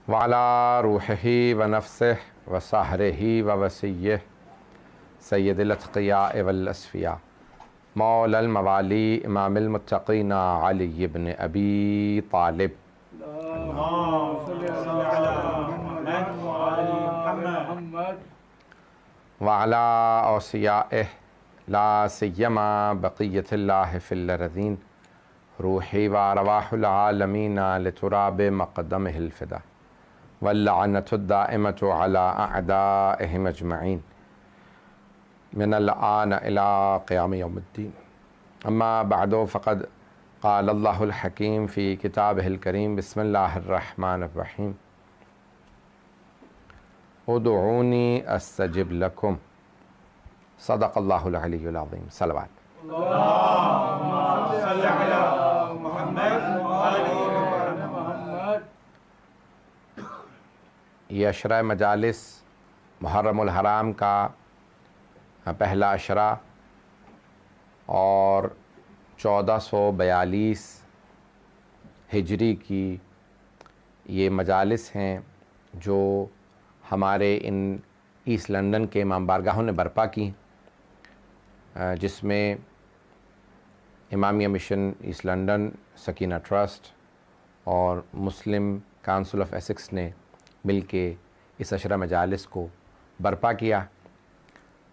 وعلى روحه ونفسه وسحره ووسيه سید الاتقیاء والاسفیاء مولا الموالی امام المتقین علی بن ابی طالب وعلى اوصیائه لا سیما بقیت اللہ فی الارضین روحی وارواح العالمین لتراب مقدمہ الفدا واللعنة الدائمة على أعدائهم أجمعين من الآن إلى قيام يوم الدين. أما بعد فقد قال الله الحكيم في كتابه الكريم بسم الله الرحمن الرحيم ادعوني أستجب لكم صدق الله العلي العظيم. صلوات. اللهم صل على محمد وآل محمد. یہ عشرہ مجالس محرم الحرام کا پہلا عشرہ اور 1442 ہجری کی یہ مجالس ہیں جو ہمارے ان ایسٹ لندن کے امام بارگاہوں نے برپا کی، جس میں Imamia mission east London, Sakina trust اور مسلم کونسل آف ایسکس نے مل کے اس عشرہ مجالس کو برپا کیا۔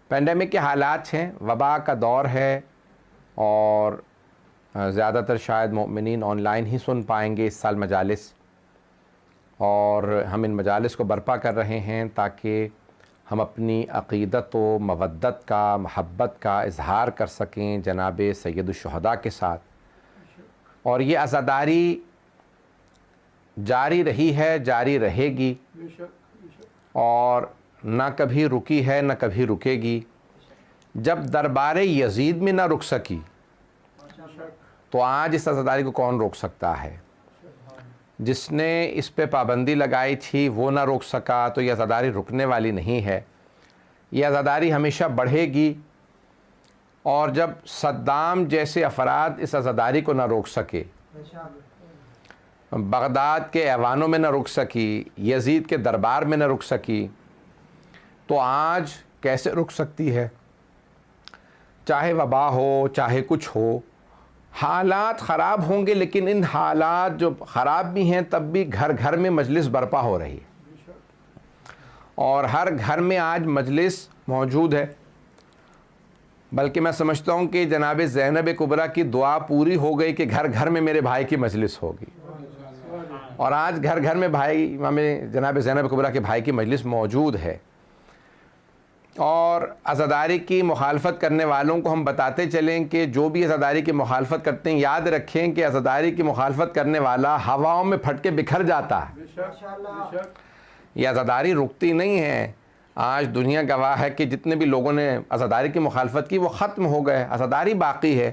پینڈیمک کے حالات ہیں، وبا کا دور ہے اور زیادہ تر شاید مومنین آن لائن ہی سن پائیں گے اس سال مجالس، اور ہم ان مجالس کو برپا کر رہے ہیں تاکہ ہم اپنی عقیدت و مودت کا، محبت کا اظہار کر سکیں جناب سید الشہداء کے ساتھ۔ اور یہ عزاداری جاری رہی ہے، جاری رہے گی، اور نہ کبھی رکی ہے نہ کبھی رکے گی۔ جب دربار یزید میں نہ رک سکی تو آج اس عزاداری کو کون روک سکتا ہے؟ جس نے اس پہ پابندی لگائی تھی وہ نہ روک سکا تو یہ عزاداری رکنے والی نہیں ہے، یہ عزاداری ہمیشہ بڑھے گی۔ اور جب صدام جیسے افراد اس عزاداری کو نہ روک سکے، بغداد کے ایوانوں میں نہ رک سکی، یزید کے دربار میں نہ رک سکی، تو آج کیسے رک سکتی ہے؟ چاہے وبا ہو، چاہے کچھ ہو، حالات خراب ہوں گے، لیکن ان حالات جو خراب بھی ہیں تب بھی گھر گھر میں مجلس برپا ہو رہی ہے، اور ہر گھر میں آج مجلس موجود ہے۔ بلکہ میں سمجھتا ہوں کہ جناب زینب کبریٰ کی دعا پوری ہو گئی کہ گھر گھر میں میرے بھائی کی مجلس ہوگی، اور آج گھر گھر میں بھائی امام جناب زینب کبریٰ کے بھائی کی مجلس موجود ہے۔ اور عزاداری کی مخالفت کرنے والوں کو ہم بتاتے چلیں کہ جو بھی عزاداری کی مخالفت کرتے ہیں یاد رکھیں کہ عزاداری کی مخالفت کرنے والا ہواؤں میں پھٹ کے بکھر جاتا ہے، یہ عزاداری رکتی نہیں ہے۔ آج دنیا گواہ ہے کہ جتنے بھی لوگوں نے عزاداری کی مخالفت کی وہ ختم ہو گئے، عزاداری باقی ہے،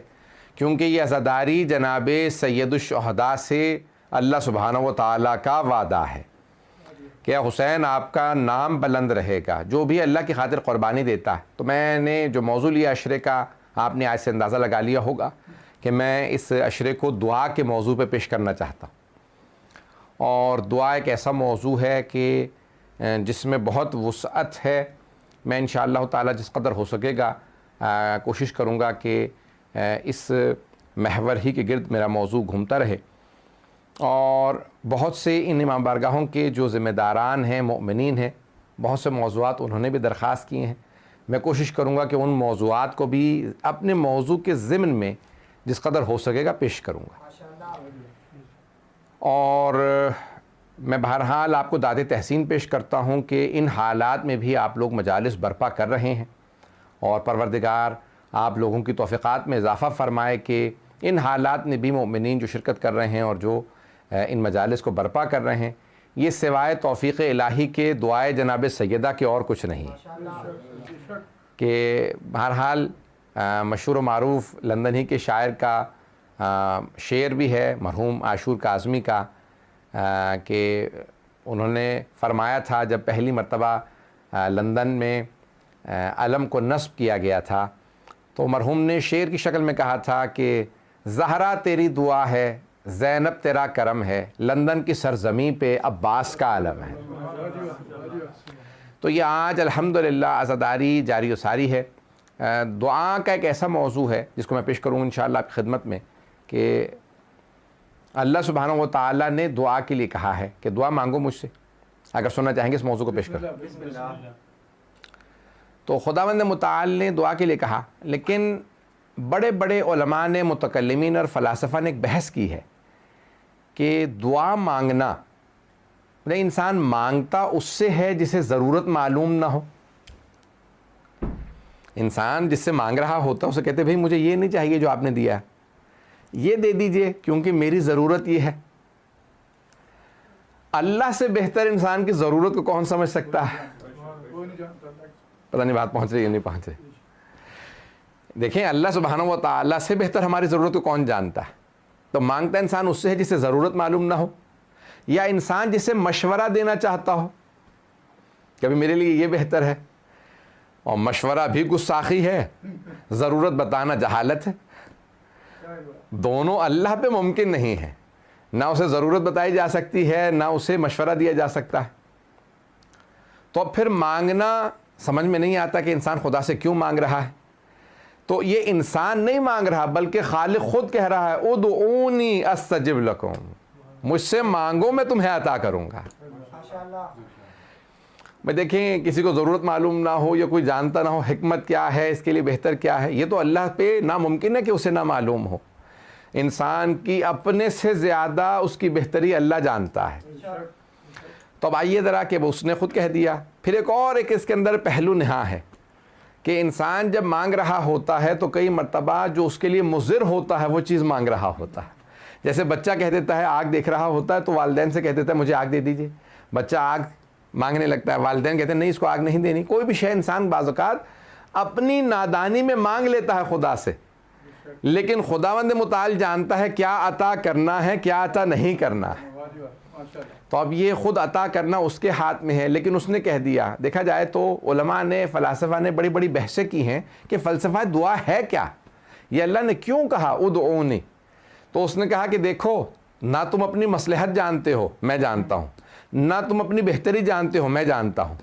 کیونکہ یہ عزاداری جناب سید الشہداء سے اللہ سبحانہ و تعالیٰ کا وعدہ ہے کہ حسین آپ کا نام بلند رہے گا جو بھی اللہ کی خاطر قربانی دیتا ہے۔ تو میں نے جو موضوع لیا عشرے کا، آپ نے آج سے اندازہ لگا لیا ہوگا کہ میں اس عشرے کو دعا کے موضوع پہ پیش کرنا چاہتا ہوں، اور دعا ایک ایسا موضوع ہے کہ جس میں بہت وسعت ہے۔ میں انشاءاللہ تعالیٰ جس قدر ہو سکے گا کوشش کروں گا کہ اس محور ہی کے گرد میرا موضوع گھومتا رہے، اور بہت سے ان امام بارگاہوں کے جو ذمہ داران ہیں، مؤمنین ہیں، بہت سے موضوعات انہوں نے بھی درخواست کیے ہیں۔ میں کوشش کروں گا کہ ان موضوعات کو بھی اپنے موضوع کے ضمن میں جس قدر ہو سکے گا پیش کروں گا، اور میں بہرحال آپ کو داد تحسین پیش کرتا ہوں کہ ان حالات میں بھی آپ لوگ مجالس برپا کر رہے ہیں، اور پروردگار آپ لوگوں کی توفیقات میں اضافہ فرمائے کہ ان حالات میں بھی مومنین جو شرکت کر رہے ہیں اور جو ان مجالس کو برپا کر رہے ہیں، یہ سوائے توفیق الہی کے دعائے جناب سیدہ کے اور کچھ نہیں، کہ بہرحال مشہور و معروف لندن ہی کے شاعر کا شعر بھی ہے مرحوم عاشور کاظمی کا، کہ انہوں نے فرمایا تھا جب پہلی مرتبہ لندن میں علم کو نصب کیا گیا تھا تو مرحوم نے شعر کی شکل میں کہا تھا کہ زہرا تیری دعا ہے، زینب تیرا کرم ہے، لندن کی سرزمین پہ عباس کا عالم ہے۔ تو یہ آج الحمدللہ عزاداری جاری و ساری ہے۔ دعا کا ایک ایسا موضوع ہے جس کو میں پیش کروں انشاءاللہ آپ کی خدمت میں، کہ اللہ سبحانہ و تعالیٰ نے دعا کے لیے کہا ہے کہ دعا مانگو مجھ سے۔ اگر سننا چاہیں گے اس موضوع کو پیش کریں تو خداوند متعال نے دعا کے لیے کہا، لیکن بڑے بڑے علماء نے، متکلمین اور فلاسفہ نے ایک بحث کی ہے کہ دعا مانگنا، انسان مانگتا اس سے ہے جسے ضرورت معلوم نہ ہو۔ انسان جس سے مانگ رہا ہوتا ہے اسے کہتے بھئی مجھے یہ نہیں چاہیے جو آپ نے دیا، یہ دے دیجئے کیونکہ میری ضرورت یہ ہے۔ اللہ سے بہتر انسان کی ضرورت کو کون سمجھ سکتا ہے؟ پتہ نہیں بات پہنچ رہی ہے نہیں پہنچ رہی۔ دیکھیں اللہ سبحانہ و تعالیٰ سے بہتر ہماری ضرورت کو کون جانتا ہے؟ تو مانگتا انسان اس سے ہے جسے ضرورت معلوم نہ ہو، یا انسان جسے مشورہ دینا چاہتا ہو، کبھی میرے لیے یہ بہتر ہے، اور مشورہ بھی گستاخی ہے، ضرورت بتانا جہالت ہے۔ دونوں اللہ پہ ممکن نہیں ہے، نہ اسے ضرورت بتائی جا سکتی ہے نہ اسے مشورہ دیا جا سکتا ہے۔ تو اب پھر مانگنا سمجھ میں نہیں آتا کہ انسان خدا سے کیوں مانگ رہا ہے۔ تو یہ انسان نہیں مانگ رہا بلکہ خالق خود کہہ رہا ہے ادعونی استجب لکم، مجھ سے مانگو میں تمہیں عطا کروں گا۔ میں دیکھیں کسی کو ضرورت معلوم نہ ہو یا کوئی جانتا نہ ہو حکمت کیا ہے، اس کے لیے بہتر کیا ہے، یہ تو اللہ پہ ناممکن ہے کہ اسے نہ معلوم ہو۔ انسان کی اپنے سے زیادہ اس کی بہتری اللہ جانتا ہے۔ تو اب آئیے ذرا کہ اس نے خود کہہ دیا۔ پھر ایک اس کے اندر پہلو نہا ہے کہ انسان جب مانگ رہا ہوتا ہے تو کئی مرتبہ جو اس کے لیے مضر ہوتا ہے وہ چیز مانگ رہا ہوتا ہے۔ جیسے بچہ کہہ دیتا ہے، آگ دیکھ رہا ہوتا ہے تو والدین سے کہہ دیتا ہے مجھے آگ دے دیجئے، بچہ آگ مانگنے لگتا ہے، والدین کہتے ہیں نہیں اس کو آگ نہیں دینی۔ کوئی بھی شے انسان بعض اوقات اپنی نادانی میں مانگ لیتا ہے خدا سے، لیکن خداوند متعال جانتا ہے کیا عطا کرنا ہے کیا عطا نہیں کرنا ہے۔ تو اب یہ خود عطا کرنا اس کے ہاتھ میں ہے، لیکن اس نے کہہ دیا۔ دیکھا جائے تو علماء نے، فلاسفہ نے بڑی بڑی بحثیں کی ہیں کہ فلسفہ دعا ہے کیا، یہ اللہ نے کیوں کہا ادعونی۔ تو اس نے کہا کہ دیکھو، نہ تم اپنی مصلحت جانتے ہو میں جانتا ہوں، نہ تم اپنی بہتری جانتے ہو میں جانتا ہوں،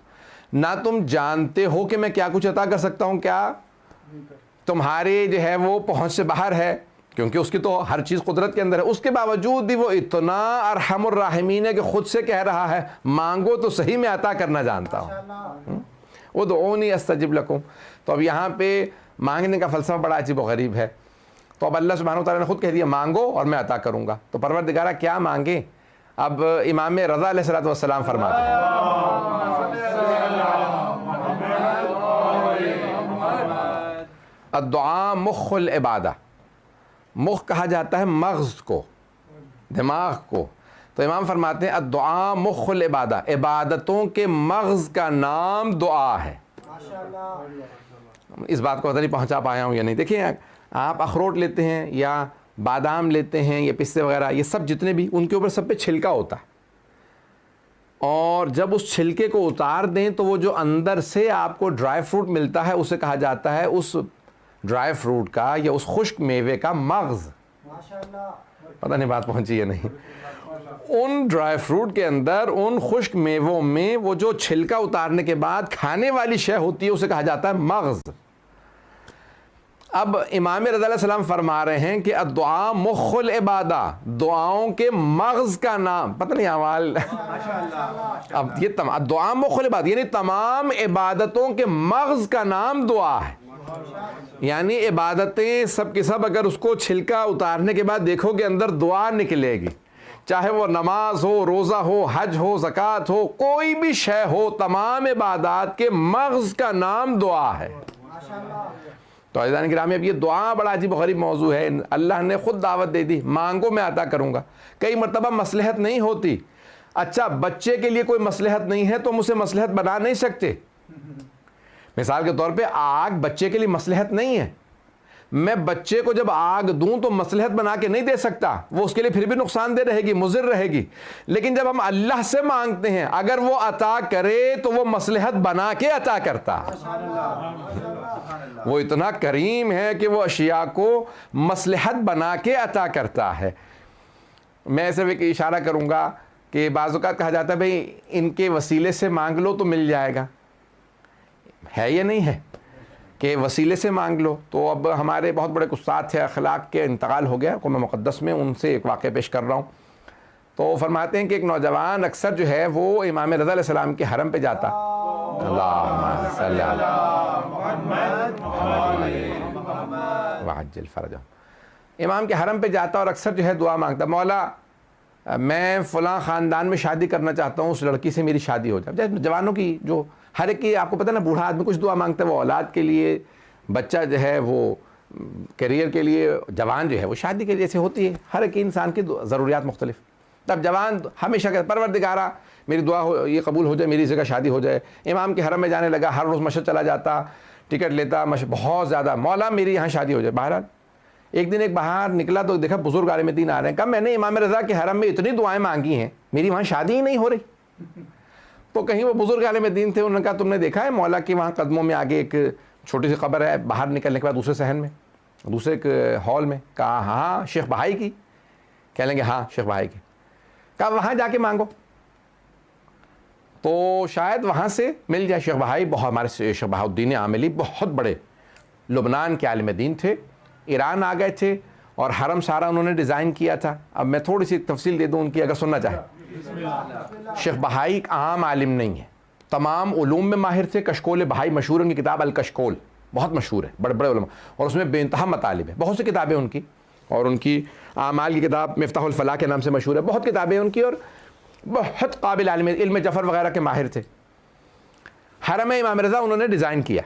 نہ تم جانتے ہو کہ میں کیا کچھ عطا کر سکتا ہوں، کیا تمہارے جو ہے وہ پہنچ سے باہر ہے، کیونکہ اس کی تو ہر چیز قدرت کے اندر ہے۔ اس کے باوجود بھی وہ اتنا ارحم الراحمین ہے کہ خود سے کہہ رہا ہے مانگو تو صحیح میں عطا کرنا جانتا ہوں۔ ادعونی استجب لکم۔ تو اب یہاں پہ مانگنے کا فلسفہ بڑا عجیب و غریب ہے۔ تو اب اللہ سبحانہ وتعالیٰ نے خود کہہ دیا مانگو اور میں عطا کروں گا۔ تو پروردگارہ کیا مانگیں؟ اب امام رضا علیہ السلام فرماتے ہیں الدعاء مخ العبادہ، مخ کہا جاتا ہے مغز کو، دماغ کو۔ تو امام فرماتے ہیں الدعاء مخ العبادہ، عبادتوں کے مغز کا نام دعا ہے۔ اس بات کو پتہ نہیں پہنچا پایا ہوں یا نہیں۔ دیکھیں آپ اخروٹ لیتے ہیں یا بادام لیتے ہیں یا پستے وغیرہ، یہ سب جتنے بھی، ان کے اوپر سب پہ چھلکا ہوتا ہے، اور جب اس چھلکے کو اتار دیں تو وہ جو اندر سے آپ کو ڈرائی فروٹ ملتا ہے اسے کہا جاتا ہے اس ڈرائی فروٹ کا یا اس خشک میوے کا مغز۔ پتہ نہیں بات پہنچی یا نہیں۔ ان ڈرائی فروٹ کے اندر، ان خشک میووں میں وہ جو چھلکا اتارنے کے بعد کھانے والی شے ہوتی ہے اسے کہا جاتا ہے مغز۔ اب امام رضا علیہ السلام فرما رہے ہیں کہ الدعاء مخ العبادہ، دعاؤں کے مغز کا نام، پتہ نہیں اعمال، اب یہ الدعاء مخ العبادہ یعنی تمام عبادتوں کے مغز کا نام دعا ہے۔ یعنی عبادتیں سب کی سب اگر اس کو چھلکا اتارنے کے بعد دیکھو کہ اندر دعا نکلے گی، چاہے وہ نماز ہو، روزہ ہو، حج ہو، زکوٰۃ ہو، کوئی بھی شے ہو، تمام عبادات کے مغز کا نام دعا ہے۔ تو عزیزان گرامی، اب یہ دعا بڑا عجیب و غریب موضوع ہے۔ اللہ نے خود دعوت دے دی مانگو میں عطا کروں گا۔ کئی مرتبہ مصلحت نہیں ہوتی، اچھا بچے کے لیے کوئی مصلحت نہیں ہے تو ہم اسے مصلحت بنا نہیں سکتے۔ مثال کے طور پہ آگ بچے کے لیے مصلحت نہیں ہے، میں بچے کو جب آگ دوں تو مصلحت بنا کے نہیں دے سکتا، وہ اس کے لیے پھر بھی نقصان دہ رہے گی، مضر رہے گی. لیکن جب ہم اللہ سے مانگتے ہیں، اگر وہ عطا کرے تو وہ مصلحت بنا کے عطا کرتا ہے. وہ اتنا کریم ہے کہ وہ اشیاء کو مصلحت بنا کے عطا کرتا ہے. میں صرف ایک اشارہ کروں گا کہ بعض اوقات کہا جاتا ہے بھئی ان کے وسیلے سے مانگ لو تو مل جائے گا. ہے یا نہیں ہے کہ وسیلے سے مانگ لو؟ تو اب ہمارے بہت بڑے استاد تھے اخلاق کے، انتقال ہو گیا قوم مقدس میں، ان سے ایک واقعہ پیش کر رہا ہوں. تو فرماتے ہیں کہ ایک نوجوان اکثر جو ہے وہ امام رضا علیہ السلام کے حرم پہ جاتا. اللہم صلی علی محمد وعجل فرجہ. امام کے حرم پہ جاتا اور اکثر جو ہے دعا مانگتا، مولا میں فلاں خاندان میں شادی کرنا چاہتا ہوں، اس لڑکی سے میری شادی ہو جائے. جوانوں کی جو ہر ایک کی آپ کو پتہ نا، بوڑھا آدمی کچھ دعا مانگتا ہے، وہ اولاد کے لیے، بچہ جو ہے وہ کیریئر کے لیے، جوان جو ہے وہ شادی کے جیسے ہوتی ہے. ہر ایک انسان کی ضروریات مختلف. تب جوان ہمیشہ کہتا پروردگارا میری دعا ہو، یہ قبول ہو جائے، میری جگہ شادی ہو جائے. امام کے حرم میں جانے لگا، ہر روز مشہد چلا جاتا، ٹکٹ لیتا، بہت زیادہ، مولا میری یہاں شادی ہو جائے. بہرحال ایک دن ایک باہر نکلا تو دیکھا بزرگ عالم دین آ رہے ہیں. کہا میں نے امام رضا کے حرم میں اتنی دعائیں مانگی ہیں، میری وہاں شادی ہی نہیں ہو رہی. تو کہیں وہ بزرگ عالم دین تھے، انہوں نے کہا تم نے دیکھا ہے مولا کی وہاں قدموں میں آگے ایک چھوٹی سی قبر ہے، باہر نکلنے کے بعد دوسرے صحن میں، دوسرے ایک ہال میں. کہا ہاں شیخ بہائی کی. کہہ لیں گے ہاں شیخ بہائی کی. کہا وہاں جا کے مانگو تو شاید وہاں سے مل جائے. شیخ بہائی بہت، ہمارے شیخ بہاؤالدین عاملی بہت بڑے لبنان کے عالم دین تھے، ایران آ گئے تھے اور حرم سارا انہوں نے ڈیزائن کیا تھا. اب میں تھوڑی سی تفصیل دے دوں ان کی اگر سننا چاہیں. شیخ بہائی ایک عام عالم نہیں ہے، تمام علوم میں ماہر تھے. کشکول بہائی مشہور، ان کی کتاب الکشکول بہت مشہور ہے، بڑے بڑے علماء، اور اس میں بے انتہا مطالب ہے. بہت سی کتابیں ان کی، اور ان کی اعمال کی کتاب مفتاح الفلاح کے نام سے مشہور ہے. بہت کتابیں ان کی، اور بہت قابل عالم، علم جفر وغیرہ کے ماہر تھے. حرم امام رضا انہوں نے ڈیزائن کیا.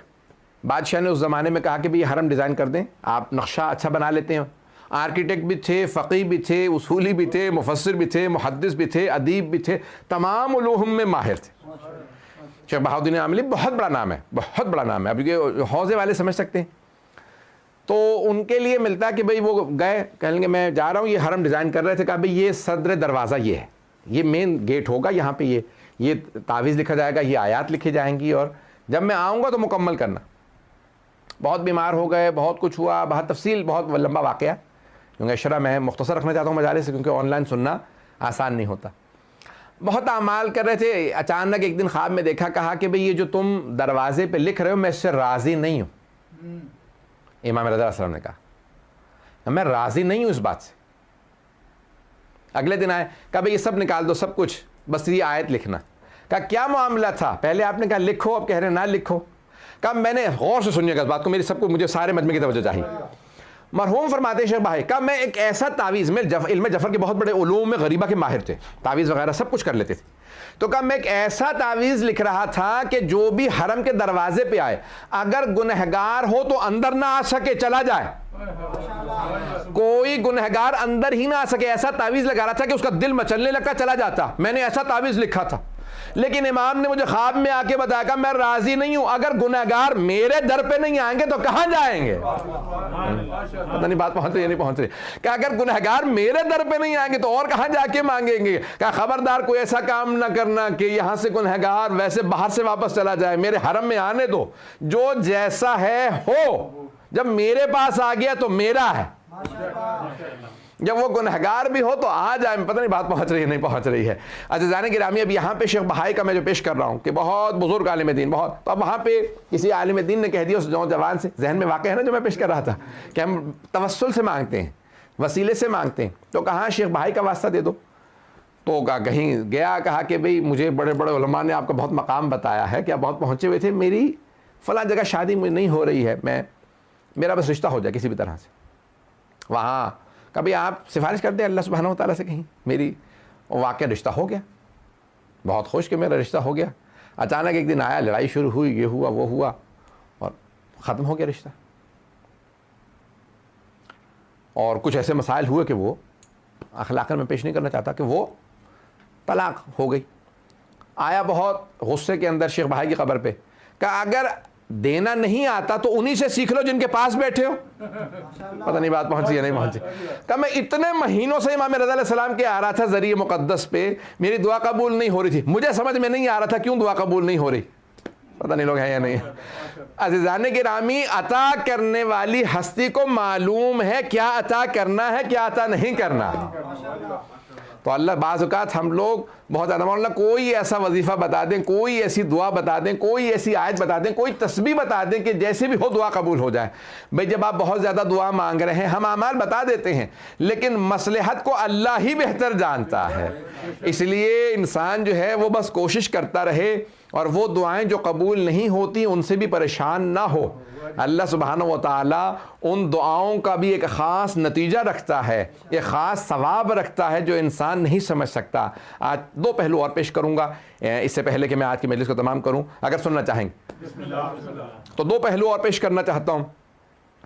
بادشاہ نے اس زمانے میں کہا کہ بھی یہ حرم ڈیزائن کر دیں، آپ نقشہ اچھا بنا لیتے ہیں. آرکیٹیکٹ بھی تھے، فقیہ بھی تھے، اصولی بھی تھے، مفسر بھی تھے، محدث بھی تھے، ادیب بھی تھے، تمام علوم میں ماہر تھے. شیخ بہاؤالدین عاملی بہت بڑا نام ہے، بہت بڑا نام ہے. اب یہ حوضے والے سمجھ سکتے ہیں. تو ان کے لیے ملتا ہے کہ بھئی وہ گئے، کہیں گے میں جا رہا ہوں، یہ حرم ڈیزائن کر رہے تھے. کہا بھئی یہ صدر دروازہ یہ ہے، یہ مین گیٹ ہوگا، یہاں پہ یہ تعویذ لکھا جائے گا، یہ آیات لکھی جائیں گی، اور جب میں آؤں گا تو مکمل کرنا. بہت بیمار ہو گئے، بہت کچھ ہوا، بہت تفصیل، بہت لمبا واقعہ، کیونکہ شرح میں مختصر رکھنا چاہتا ہوں مجالس سے، کیونکہ آن لائن سننا آسان نہیں ہوتا. بہت اعمال کر رہے تھے. اچانک ایک دن خواب میں دیکھا، کہا کہ بھئی یہ جو تم دروازے پہ لکھ رہے ہو میں اس سے راضی نہیں ہوں. امام رضا علیہ السلام نے کہا میں راضی نہیں ہوں اس بات سے. اگلے دن آئے، کہا بھئی یہ سب نکال دو، سب کچھ، بس یہ آیت لکھنا. کہا کیا معاملہ تھا؟ پہلے آپ نے کہا لکھو، اب کہہ رہے نہ لکھو. کہا میں نے، غور سے سنیے گا اس بات کو، میری سب کو، مجھے سارے مجمع کی توجہ چاہیے. مرحوم فرماتے ہیں شیخ بہائی، کہا میں ایک ایسا تعویذ میں، علم جفر کے بہت بڑے علوم میں غریبہ کے ماہر تھے، تعویذ وغیرہ سب کچھ کر لیتے تھے. تو کہا میں ایک ایسا تعویذ لکھ رہا تھا کہ جو بھی حرم کے دروازے پہ آئے، اگر گنہگار ہو تو اندر نہ آ سکے، چلا جائے. کوئی گنہگار اندر ہی نہ آ سکے. ایسا تعویذ لگا رہا تھا کہ اس کا دل مچلنے لگتا، چلا جاتا. میں نے ایسا تعویذ لکھا تھا. لیکن امام نے مجھے خواب میں آ کے بتایا کہ میں راضی نہیں ہوں، اگر گنہگار میرے در پہ نہیں آئیں گے تو کہاں جائیں گے؟ پتہ نہیں بات پہنچ رہی ہے نہیں پہنچ رہی. کہ اگر گنہگار میرے در پہ نہیں آئیں گے تو اور کہاں جا کے مانگیں گے؟ کہ خبردار کوئی ایسا کام نہ کرنا کہ یہاں سے گنہگار ویسے باہر سے واپس چلا جائے، میرے حرم میں آنے دو، جو جیسا ہے ہو، جب میرے پاس آ گیا تو میرا ہے، جب وہ گنہگار بھی ہو تو آ جائے. پتہ نہیں بات پہنچ رہی ہے نہیں پہنچ رہی ہے. عزیزان گرامی، اب یہاں پہ شیخ بہائی کا میں جو پیش کر رہا ہوں کہ بہت بزرگ عالم دین، بہت، تو اب وہاں پہ کسی عالم دین نے کہہ دیا اس نوجوان سے، ذہن میں واقع ہے نا جو میں پیش کر رہا تھا کہ ہم توسل سے مانگتے ہیں، وسیلے سے مانگتے ہیں. تو کہا شیخ بہائی کا واسطہ دے دو. تو کہیں گیا، کہا کہ بھئی مجھے بڑے بڑے علماء نے آپ کا بہت مقام بتایا ہے کہ آپ بہت پہنچے ہوئے تھے، میری فلاں جگہ شادی مجھے نہیں ہو رہی ہے، میرا بس رشتہ ہو جائے کسی بھی طرح سے. وہاں کبھی آپ سفارش کر دیں اللہ سبحانہ و تعالیٰ سے کہیں. میری واقعہ رشتہ ہو گیا، بہت خوش کہ میرا رشتہ ہو گیا. اچانک ایک دن آیا، لڑائی شروع ہوئی، یہ ہوا وہ ہوا، اور ختم ہو گیا رشتہ. اور کچھ ایسے مسائل ہوئے کہ وہ اخلاقاً میں پیش نہیں کرنا چاہتا کہ وہ طلاق ہو گئی. آیا بہت غصے کے اندر شیخ بہائی کی قبر پہ، کہ اگر دینا نہیں آتا تو انہی سے سیکھ لو جن کے پاس بیٹھے ہو. پتہ نہیں بات پہنچی یا نہیں پہنچی. کہ میں اتنے مہینوں سے امام رضا علیہ السلام کے آ رہا تھا ذریعہ مقدس پہ, میری دعا قبول نہیں ہو رہی تھی, مجھے سمجھ میں نہیں آ رہا تھا کیوں دعا قبول نہیں ہو رہی. پتہ نہیں لوگ ہیں یا نہیں. عزیزان گرامی, عطا کرنے والی ہستی کو معلوم ہے کیا عطا کرنا ہے کیا عطا نہیں کرنا. تو اللہ بعض اوقات ہم لوگ بہت زیادہ مولانا کوئی ایسا وظیفہ بتا دیں, کوئی ایسی دعا بتا دیں, کوئی ایسی آیت بتا دیں, کوئی تسبیح بتا دیں کہ جیسے بھی ہو دعا قبول ہو جائے. بھئی جب آپ بہت زیادہ دعا مانگ رہے ہیں, ہم اعمال بتا دیتے ہیں لیکن مصلحت کو اللہ ہی بہتر جانتا ہے. اس لیے انسان جو ہے وہ بس کوشش کرتا رہے اور وہ دعائیں جو قبول نہیں ہوتی ان سے بھی پریشان نہ ہو. اللہ سبحانہ و تعالیٰ ان دعاؤں کا بھی ایک خاص نتیجہ رکھتا ہے, ایک خاص ثواب رکھتا ہے جو انسان نہیں سمجھ سکتا. آج دو پہلو اور پیش کروں گا اس سے پہلے کہ میں آج کی مجلس کو تمام کروں, اگر سننا چاہیں تو دو پہلو اور پیش کرنا چاہتا ہوں